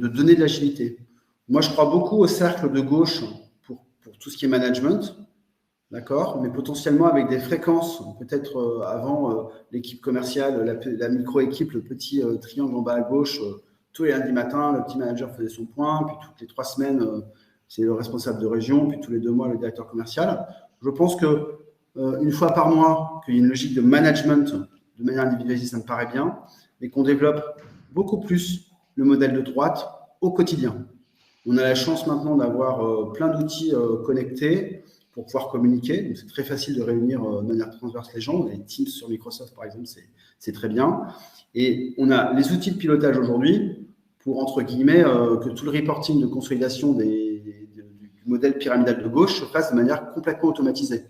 donner de l'agilité. Moi, je crois beaucoup au cercle de gauche pour tout ce qui est management, d'accord, mais potentiellement avec des fréquences, peut-être avant l'équipe commerciale, la micro-équipe, le petit triangle en bas à gauche, tous les lundis matins, le petit manager faisait son point, puis toutes les 3 semaines, c'est le responsable de région, puis tous les 2 mois, le directeur commercial. Je pense que une fois par mois, qu'il y ait une logique de management de manière individualisée, ça me paraît bien, mais qu'on développe beaucoup plus le modèle de droite au quotidien. On a la chance maintenant d'avoir plein d'outils connectés pour pouvoir communiquer. Donc, c'est très facile de réunir de manière transverse les gens. Les Teams sur Microsoft, par exemple, c'est très bien. Et on a les outils de pilotage aujourd'hui pour, entre guillemets, que tout le reporting de consolidation du modèle pyramidal de gauche se fasse de manière complètement automatisée.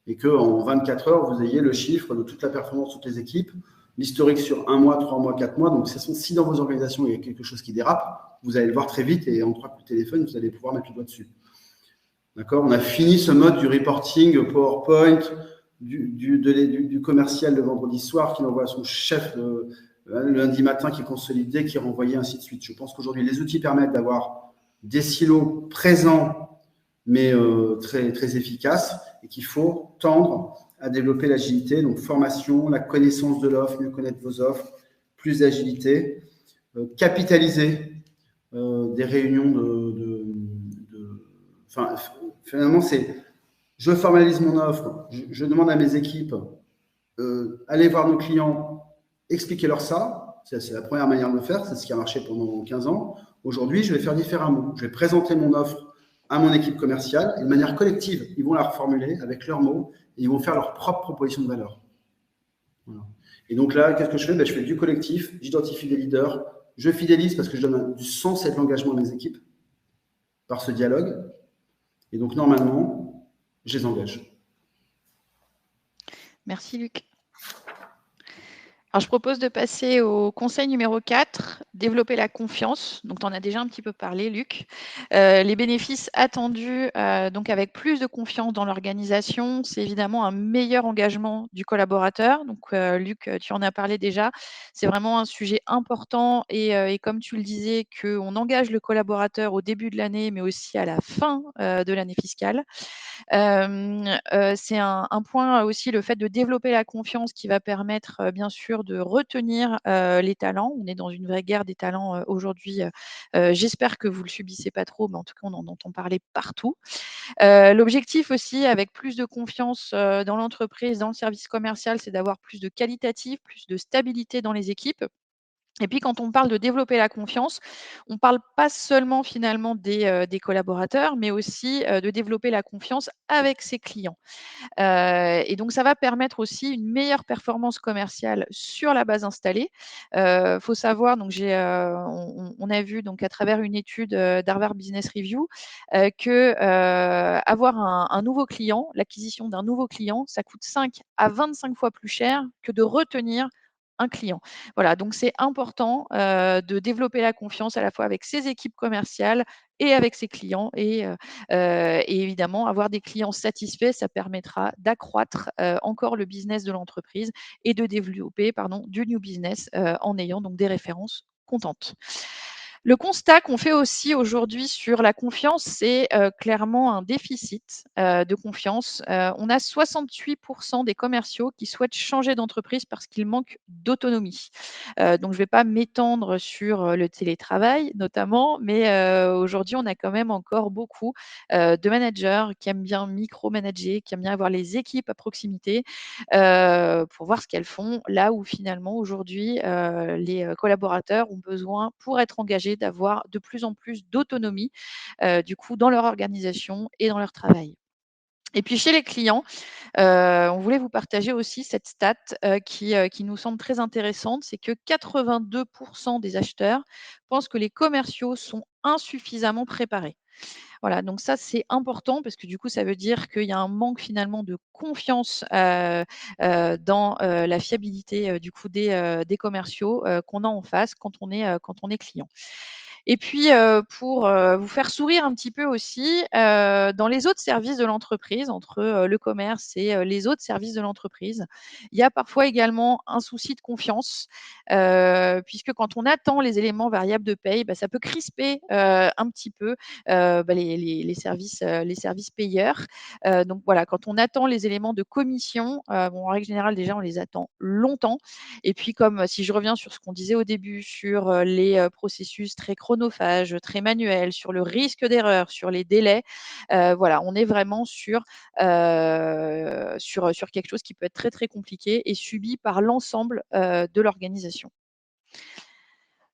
Et qu'en 24 heures, vous ayez le chiffre de toute la performance de toutes les équipes, l'historique sur 1 mois, 3 mois, 4 mois. Donc, si dans vos organisations, il y a quelque chose qui dérape, vous allez le voir très vite et en 3 coups de téléphone, vous allez pouvoir mettre le doigt dessus. D'accord ? On a fini ce mode du reporting PowerPoint, du commercial le vendredi soir qui envoie à son chef le lundi matin qui est consolidé, qui est renvoyé, ainsi de suite. Je pense qu'aujourd'hui, les outils permettent d'avoir des silos présents mais très, très efficaces et qu'il faut tendre à développer l'agilité, donc formation, la connaissance de l'offre, mieux connaître vos offres, plus d'agilité, capitaliser des réunions finalement, c'est je formalise mon offre, je demande à mes équipes, allez voir nos clients, expliquez-leur ça. C'est la première manière de le faire, c'est ce qui a marché pendant 15 ans. Aujourd'hui, je vais faire différemment. Je vais présenter mon offre à mon équipe commerciale et de manière collective, ils vont la reformuler avec leurs mots et ils vont faire leur propre proposition de valeur. Voilà. Et donc là, qu'est-ce que je fais ? Je fais du collectif, j'identifie des leaders, je fidélise parce que je donne du sens et de l'engagement à mes équipes par ce dialogue. Et donc, normalement, je les engage. Merci, Luc. Alors, je propose de passer au conseil numéro 4, développer la confiance. Donc, tu en as déjà un petit peu parlé, Luc. Les bénéfices attendus, donc avec plus de confiance dans l'organisation, c'est évidemment un meilleur engagement du collaborateur. Donc, Luc, tu en as parlé déjà. C'est vraiment un sujet important et comme tu le disais, qu'on engage le collaborateur au début de l'année, mais aussi à la fin de l'année fiscale. C'est un point aussi, le fait de développer la confiance qui va permettre, bien sûr, de retenir, les talents. On est dans une vraie guerre des talents, aujourd'hui. J'espère que vous le subissez pas trop, mais en tout cas, on en entend parler partout. L'objectif aussi, avec plus de confiance, dans l'entreprise, dans le service commercial, c'est d'avoir plus de qualitatif, plus de stabilité dans les équipes. Et puis quand on parle de développer la confiance, on parle pas seulement finalement des collaborateurs, mais aussi, de développer la confiance avec ses clients. Et donc ça va permettre aussi une meilleure performance commerciale sur la base installée. Faut savoir, donc on a vu donc à travers une étude, d'Harvard Business Review, que, avoir un nouveau client, l'acquisition d'un nouveau client, ça coûte 5 à 25 fois plus cher que de retenir un client. Voilà, donc c'est important, de développer la confiance à la fois avec ses équipes commerciales et avec ses clients et évidemment, avoir des clients satisfaits, ça permettra d'accroître, encore le business de l'entreprise et de développer, pardon, du new business, en ayant donc des références contentes. Le constat qu'on fait aussi aujourd'hui sur la confiance, c'est, clairement un déficit, de confiance. On a 68 des commerciaux qui souhaitent changer d'entreprise parce qu'ils manquent d'autonomie. Donc je ne vais pas m'étendre sur, le télétravail notamment, mais aujourd'hui, on a quand même encore beaucoup, de managers qui aiment bien micromanager, qui aiment bien avoir les équipes à proximité, pour voir ce qu'elles font. Là où finalement aujourd'hui, les, collaborateurs ont besoin, pour être engagés, d'avoir de plus en plus d'autonomie, du coup dans leur organisation et dans leur travail. Et puis chez les clients, on voulait vous partager aussi cette stat, qui nous semble très intéressante. C'est que 82 des acheteurs pensent que les commerciaux sont insuffisamment préparés. Voilà, donc ça, c'est important parce que du coup, ça veut dire qu'il y a un manque finalement de confiance, dans, la fiabilité, du coup des commerciaux, qu'on a en face quand on est client. Et puis, pour, vous faire sourire un petit peu aussi, dans les autres services de l'entreprise, entre, le commerce et les autres services de l'entreprise, il y a parfois également un souci de confiance, puisque quand on attend les éléments variables de paye, bah, ça peut crisper, un petit peu, bah, les services payeurs. Donc voilà, quand on attend les éléments de commission, bon, en règle générale, déjà, on les attend longtemps. Et puis comme, si je reviens sur ce qu'on disait au début, sur, les, processus très chronophages, très manuels, sur le risque d'erreur, sur les délais, voilà, on est vraiment sur quelque chose qui peut être très, très compliqué et subi par l'ensemble, de l'organisation.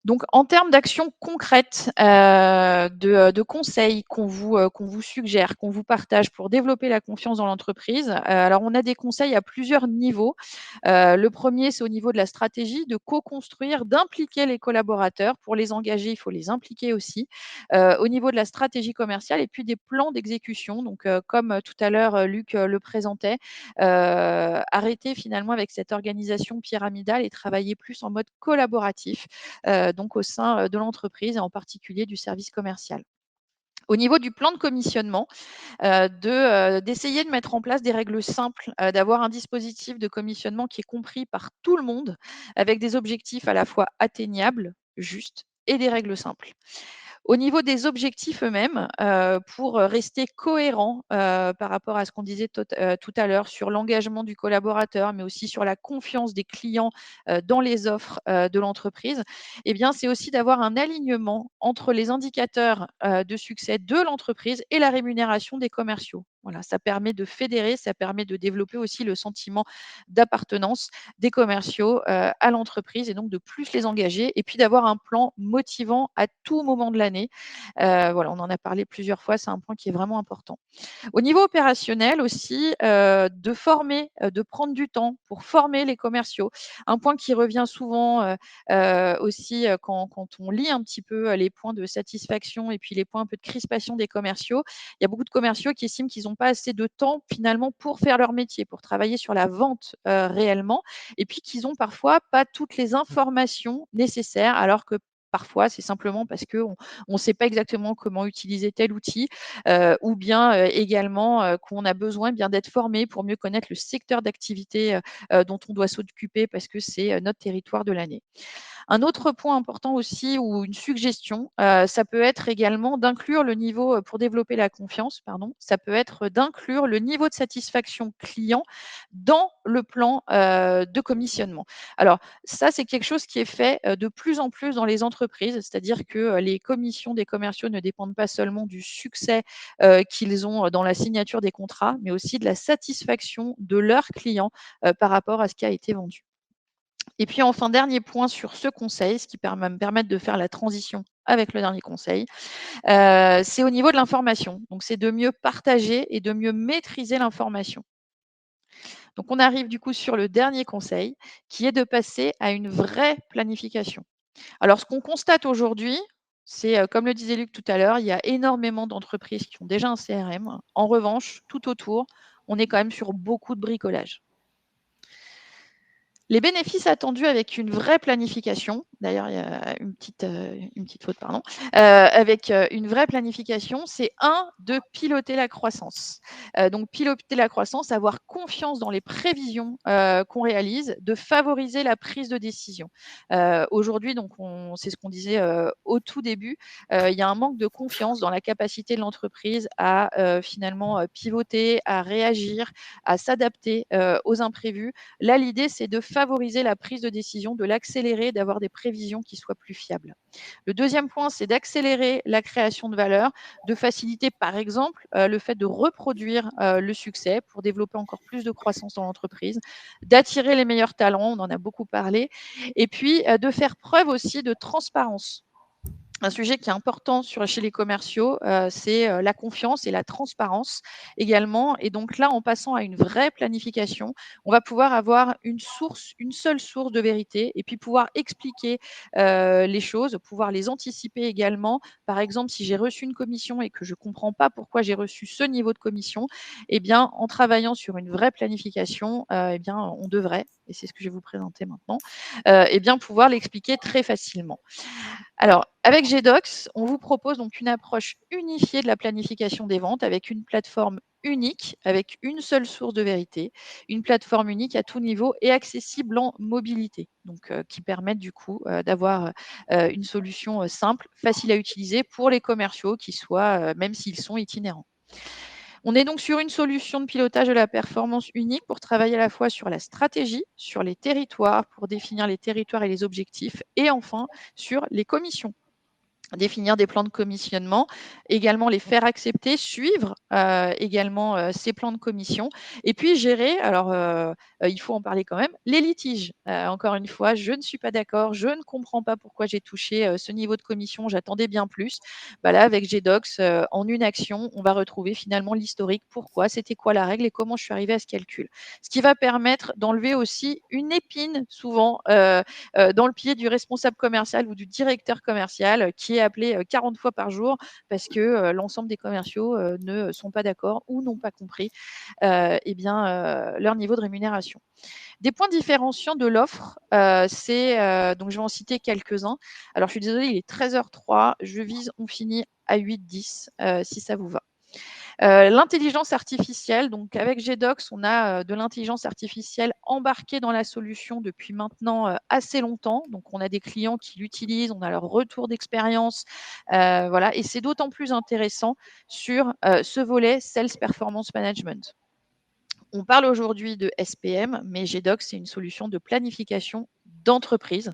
Donc en termes d'actions concrètes, de conseils qu'on vous suggère, qu'on vous partage pour développer la confiance dans l'entreprise, alors on a des conseils à plusieurs niveaux. Le premier, c'est au niveau de la stratégie, de co-construire, d'impliquer les collaborateurs. Pour les engager, il faut les impliquer aussi. Au niveau de la stratégie commerciale et puis des plans d'exécution. Donc comme, tout à l'heure, Luc, le présentait, arrêter finalement avec cette organisation pyramidale et travailler plus en mode collaboratif, donc au sein, de l'entreprise et en particulier du service commercial. Au niveau du plan de commissionnement, d'essayer de mettre en place des règles simples, d'avoir un dispositif de commissionnement qui est compris par tout le monde, avec des objectifs à la fois atteignables, justes et des règles simples. Au niveau des objectifs eux-mêmes, pour rester cohérent, par rapport à ce qu'on disait tout à l'heure sur l'engagement du collaborateur, mais aussi sur la confiance des clients, dans les offres, de l'entreprise, eh bien, c'est aussi d'avoir un alignement entre les indicateurs, de succès de l'entreprise et la rémunération des commerciaux. Voilà, ça permet de fédérer, ça permet de développer aussi le sentiment d'appartenance des commerciaux, à l'entreprise et donc de plus les engager et puis d'avoir un plan motivant à tout moment de l'année. Voilà, on en a parlé plusieurs fois, c'est un point qui est vraiment important. Au niveau opérationnel aussi, de former, de prendre du temps pour former les commerciaux. Un point qui revient souvent, aussi, quand on lit un petit peu, les points de satisfaction et puis les points un peu de crispation des commerciaux. Il y a beaucoup de commerciaux qui estiment qu'ils n'ont pas assez de temps finalement pour faire leur métier, pour travailler sur la vente réellement, et puis qu'ils ont parfois pas toutes les informations nécessaires, alors que parfois, c'est simplement parce qu'on ne sait pas exactement comment utiliser tel outil, ou bien également qu'on a besoin bien d'être formé pour mieux connaître le secteur d'activité dont on doit s'occuper parce que c'est notre territoire de l'année. Un autre point important aussi, ou une suggestion, ça peut être également d'inclure le niveau, pour développer la confiance, pardon, ça peut être d'inclure le niveau de satisfaction client dans le plan de commissionnement. Alors ça, c'est quelque chose qui est fait de plus en plus dans les entreprises, c'est-à-dire que les commissions des commerciaux ne dépendent pas seulement du succès qu'ils ont dans la signature des contrats, mais aussi de la satisfaction de leurs clients par rapport à ce qui a été vendu. Et puis enfin, dernier point sur ce conseil, ce qui va me permettre de faire la transition avec le dernier conseil, c'est au niveau de l'information. Donc c'est de mieux partager et de mieux maîtriser l'information. Donc on arrive du coup sur le dernier conseil, qui est de passer à une vraie planification. Alors ce qu'on constate aujourd'hui, c'est, comme le disait Luc tout à l'heure, il y a énormément d'entreprises qui ont déjà un CRM. En revanche, tout autour, on est quand même sur beaucoup de bricolage. Les bénéfices attendus avec une vraie planification, d'ailleurs il y a une petite faute, pardon, avec une vraie planification, c'est de piloter la croissance. Donc piloter la croissance, avoir confiance dans les prévisions qu'on réalise, de favoriser la prise de décision. Aujourd'hui, donc c'est ce qu'on disait au tout début, il y a un manque de confiance dans la capacité de l'entreprise à finalement pivoter, à réagir, à s'adapter aux imprévus. Là, l'idée, c'est de favoriser la prise de décision, de l'accélérer, d'avoir des prévisions qui soient plus fiables. Le deuxième point, c'est d'accélérer la création de valeur, de faciliter, par exemple, le fait de reproduire le succès pour développer encore plus de croissance dans l'entreprise, d'attirer les meilleurs talents, on en a beaucoup parlé, et puis de faire preuve aussi de transparence. Un sujet qui est important chez les commerciaux, c'est la confiance et la transparence également. Et donc là, en passant à une vraie planification, on va pouvoir avoir une seule source de vérité, et puis pouvoir expliquer les choses, pouvoir les anticiper également. Par exemple, si j'ai reçu une commission et que je ne comprends pas pourquoi j'ai reçu ce niveau de commission, eh bien, en travaillant sur une vraie planification, eh bien, on devrait, et c'est ce que je vais vous présenter maintenant, eh bien, pouvoir l'expliquer très facilement. Alors, avec GDocs, on vous propose donc une approche unifiée de la planification des ventes avec une plateforme unique, avec une seule source de vérité, une plateforme unique à tout niveau et accessible en mobilité, donc qui permettent du coup d'avoir une solution simple, facile à utiliser pour les commerciaux, qui soient, même s'ils sont itinérants. On est donc sur une solution de pilotage de la performance unique pour travailler à la fois sur la stratégie, sur les territoires, pour définir les territoires et les objectifs, et enfin sur les commissions. Définir des plans de commissionnement, également les faire accepter, suivre également ces plans de commission, et puis gérer, alors il faut en parler quand même, les litiges. Encore une fois, je ne suis pas d'accord, je ne comprends pas pourquoi j'ai touché ce niveau de commission, j'attendais bien plus. Bah là, avec GDocs, en une action, on va retrouver finalement l'historique, pourquoi, c'était quoi la règle et comment je suis arrivée à ce calcul. Ce qui va permettre d'enlever aussi une épine, souvent, dans le pied du responsable commercial ou du directeur commercial, qui est appelé 40 fois par jour parce que l'ensemble des commerciaux ne sont pas d'accord ou n'ont pas compris leur niveau de rémunération. Des points différenciants de l'offre, donc je vais en citer quelques-uns. Alors je suis désolée, il est 13h03, on finit à 8h10 si ça vous va. L'intelligence artificielle, donc avec GDocs, on a de l'intelligence artificielle embarquée dans la solution depuis maintenant assez longtemps. Donc on a des clients qui l'utilisent, on a leur retour d'expérience, voilà, et c'est d'autant plus intéressant sur ce volet Sales Performance Management. On parle aujourd'hui de SPM, mais GDocs, c'est une solution de planification d'entreprise.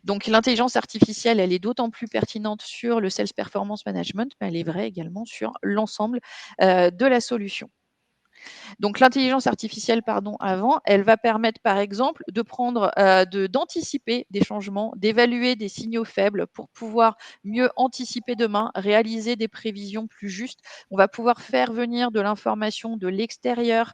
Donc l'intelligence artificielle, elle est d'autant plus pertinente sur le Sales Performance Management, mais elle est vraie également sur l'ensemble de la solution. Donc l'intelligence artificielle, avant, elle va permettre par exemple de prendre, d'anticiper des changements, d'évaluer des signaux faibles pour pouvoir mieux anticiper demain, réaliser des prévisions plus justes. On va pouvoir faire venir de l'information de l'extérieur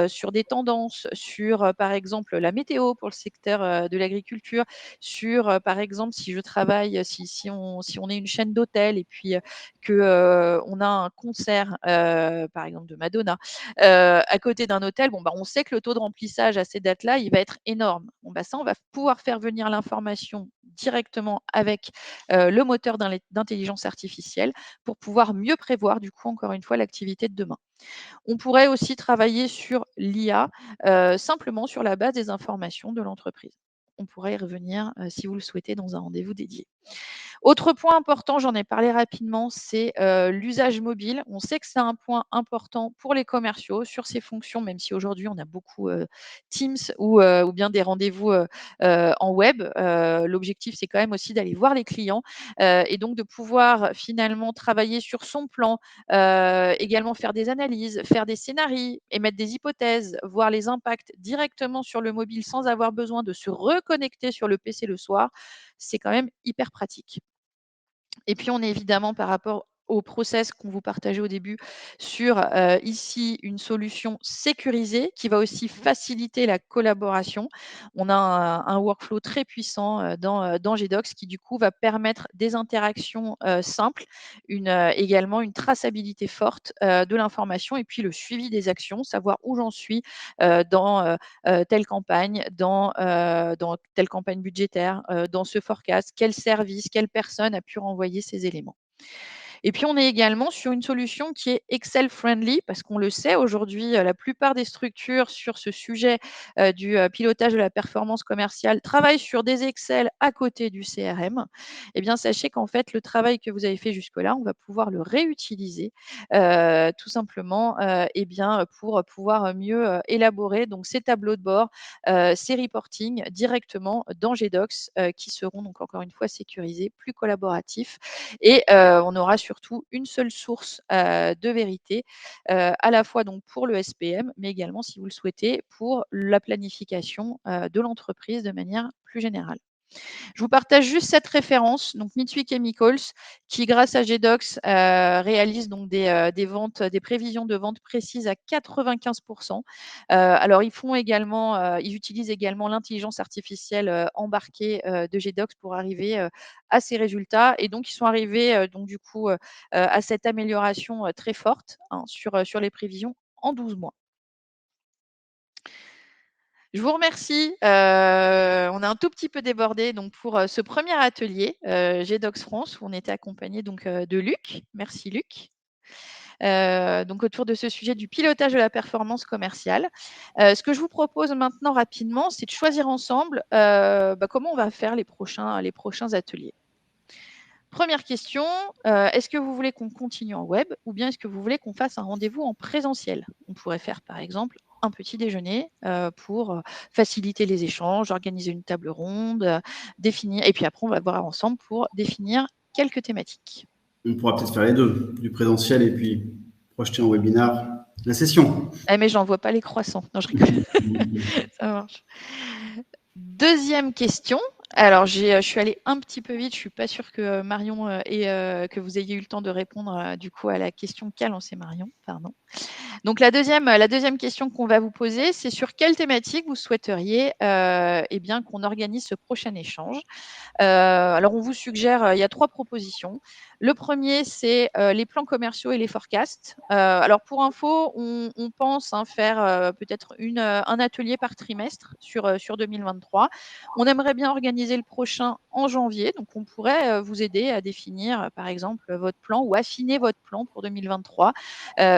sur des tendances, sur par exemple la météo pour le secteur de l'agriculture, sur par exemple si je travaille, si on est une chaîne d'hôtels et puis que on a un concert par exemple de Madonna à côté d'un hôtel, on sait que le taux de remplissage à ces dates-là, il va être énorme. Ça, on va pouvoir faire venir l'information directement avec le moteur d'intelligence artificielle pour pouvoir mieux prévoir, du coup, encore une fois, l'activité de demain. On pourrait aussi travailler sur l'IA, simplement sur la base des informations de l'entreprise. On pourrait y revenir, si vous le souhaitez, dans un rendez-vous dédié. Autre point important, j'en ai parlé rapidement, c'est l'usage mobile. On sait que c'est un point important pour les commerciaux sur ces fonctions, même si aujourd'hui on a beaucoup Teams ou bien des rendez-vous en web. L'objectif, c'est quand même aussi d'aller voir les clients et donc de pouvoir finalement travailler sur son plan, également faire des analyses, faire des scénarios, émettre des hypothèses, voir les impacts directement sur le mobile sans avoir besoin de se reconnecter sur le PC le soir. C'est quand même hyper pratique. Et puis, on est évidemment par rapport au process qu'on vous partageait au début sur ici une solution sécurisée qui va aussi faciliter la collaboration. On a un workflow très puissant dans GDocs qui du coup va permettre des interactions simples, également une traçabilité forte de l'information et puis le suivi des actions, savoir où j'en suis dans telle campagne, dans telle campagne budgétaire, dans ce forecast, quel service, quelle personne a pu renvoyer ces éléments. Et puis, on est également sur une solution qui est Excel-friendly, parce qu'on le sait aujourd'hui, la plupart des structures sur ce sujet du pilotage de la performance commerciale travaillent sur des Excel à côté du CRM. Eh bien, sachez qu'en fait, le travail que vous avez fait jusque-là, on va pouvoir le réutiliser tout simplement pour pouvoir mieux élaborer donc, ces tableaux de bord, ces reporting directement dans GDocs qui seront donc encore une fois sécurisés, plus collaboratifs et on aura surtout une seule source de vérité, à la fois donc pour le SPM, mais également, si vous le souhaitez, pour la planification de l'entreprise de manière plus générale. Je vous partage juste cette référence, donc Mitsui Chemicals, qui grâce à GDocs réalise donc des ventes, des prévisions de vente précises à 95%. Alors ils utilisent également l'intelligence artificielle embarquée de GDocs pour arriver à ces résultats, et donc ils sont arrivés donc du coup à cette amélioration très forte sur les prévisions en 12 mois. Je vous remercie. On a un tout petit peu débordé donc pour ce premier atelier GDocs France où on était accompagné donc de Luc. Merci Luc. Donc autour de ce sujet du pilotage de la performance commerciale. Ce que je vous propose maintenant rapidement, c'est de choisir ensemble comment on va faire les prochains ateliers. Première question, est-ce que vous voulez qu'on continue en web ou bien est-ce que vous voulez qu'on fasse un rendez-vous en présentiel? On pourrait faire par exemple un petit déjeuner pour faciliter les échanges, organiser une table ronde, définir, et puis après on va voir ensemble pour définir quelques thématiques. On pourra peut-être faire les deux, du présentiel et puis projeter en webinar la session. Mais j'en vois pas les croissants. Non, je rigole. Ça marche. Deuxième question. Alors, je suis allée un petit peu vite. Je suis pas sûre que Marion que vous ayez eu le temps de répondre du coup à la question qu'a lancée Marion. Pardon. Donc, la deuxième question qu'on va vous poser, c'est sur quelle thématique vous souhaiteriez qu'on organise ce prochain échange. Alors, on vous suggère, il y a 3 propositions. Le premier, c'est les plans commerciaux et les forecasts. Alors, pour info, on pense faire peut-être un atelier par trimestre sur 2023. On aimerait bien organiser le prochain en janvier. Donc, on pourrait vous aider à définir, par exemple, votre plan ou affiner votre plan pour 2023.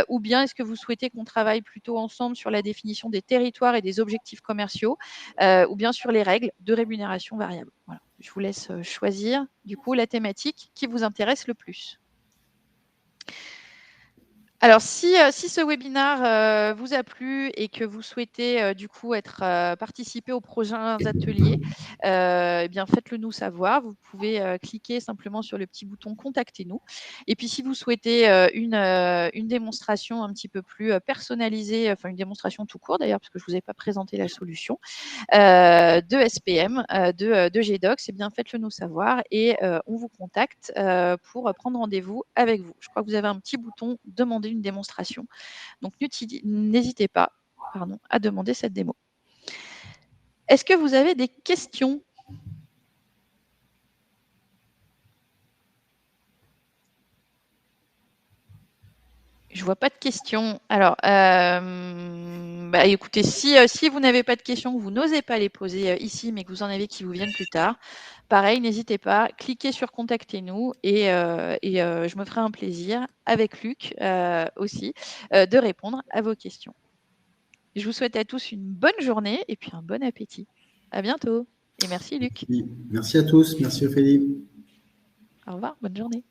Ou bien est-ce que vous souhaitez qu'on travaille plutôt ensemble sur la définition des territoires et des objectifs commerciaux ou bien sur les règles de rémunération variable. Voilà. Je vous laisse choisir du coup la thématique qui vous intéresse le plus. Alors, si ce webinaire vous a plu et que vous souhaitez du coup participer aux prochains ateliers, eh bien faites-le nous savoir. Vous pouvez cliquer simplement sur le petit bouton Contactez-nous. Et puis, si vous souhaitez une démonstration un petit peu plus personnalisée, enfin une démonstration tout court d'ailleurs, parce que je ne vous ai pas présenté la solution, de SPM, de GDocs, eh bien faites-le nous savoir et on vous contacte pour prendre rendez-vous avec vous. Je crois que vous avez un petit bouton demander une démonstration. Donc n'hésitez pas à demander cette démo. Est-ce que vous avez des questions ? Je ne vois pas de questions. Alors, écoutez, si vous n'avez pas de questions, vous n'osez pas les poser ici, mais que vous en avez qui vous viennent plus tard, pareil, n'hésitez pas, cliquez sur Contactez-nous et je me ferai un plaisir, avec Luc aussi, de répondre à vos questions. Je vous souhaite à tous une bonne journée et puis un bon appétit. À bientôt. Et merci Luc. Merci à tous. Merci Ophélie. Au revoir, bonne journée.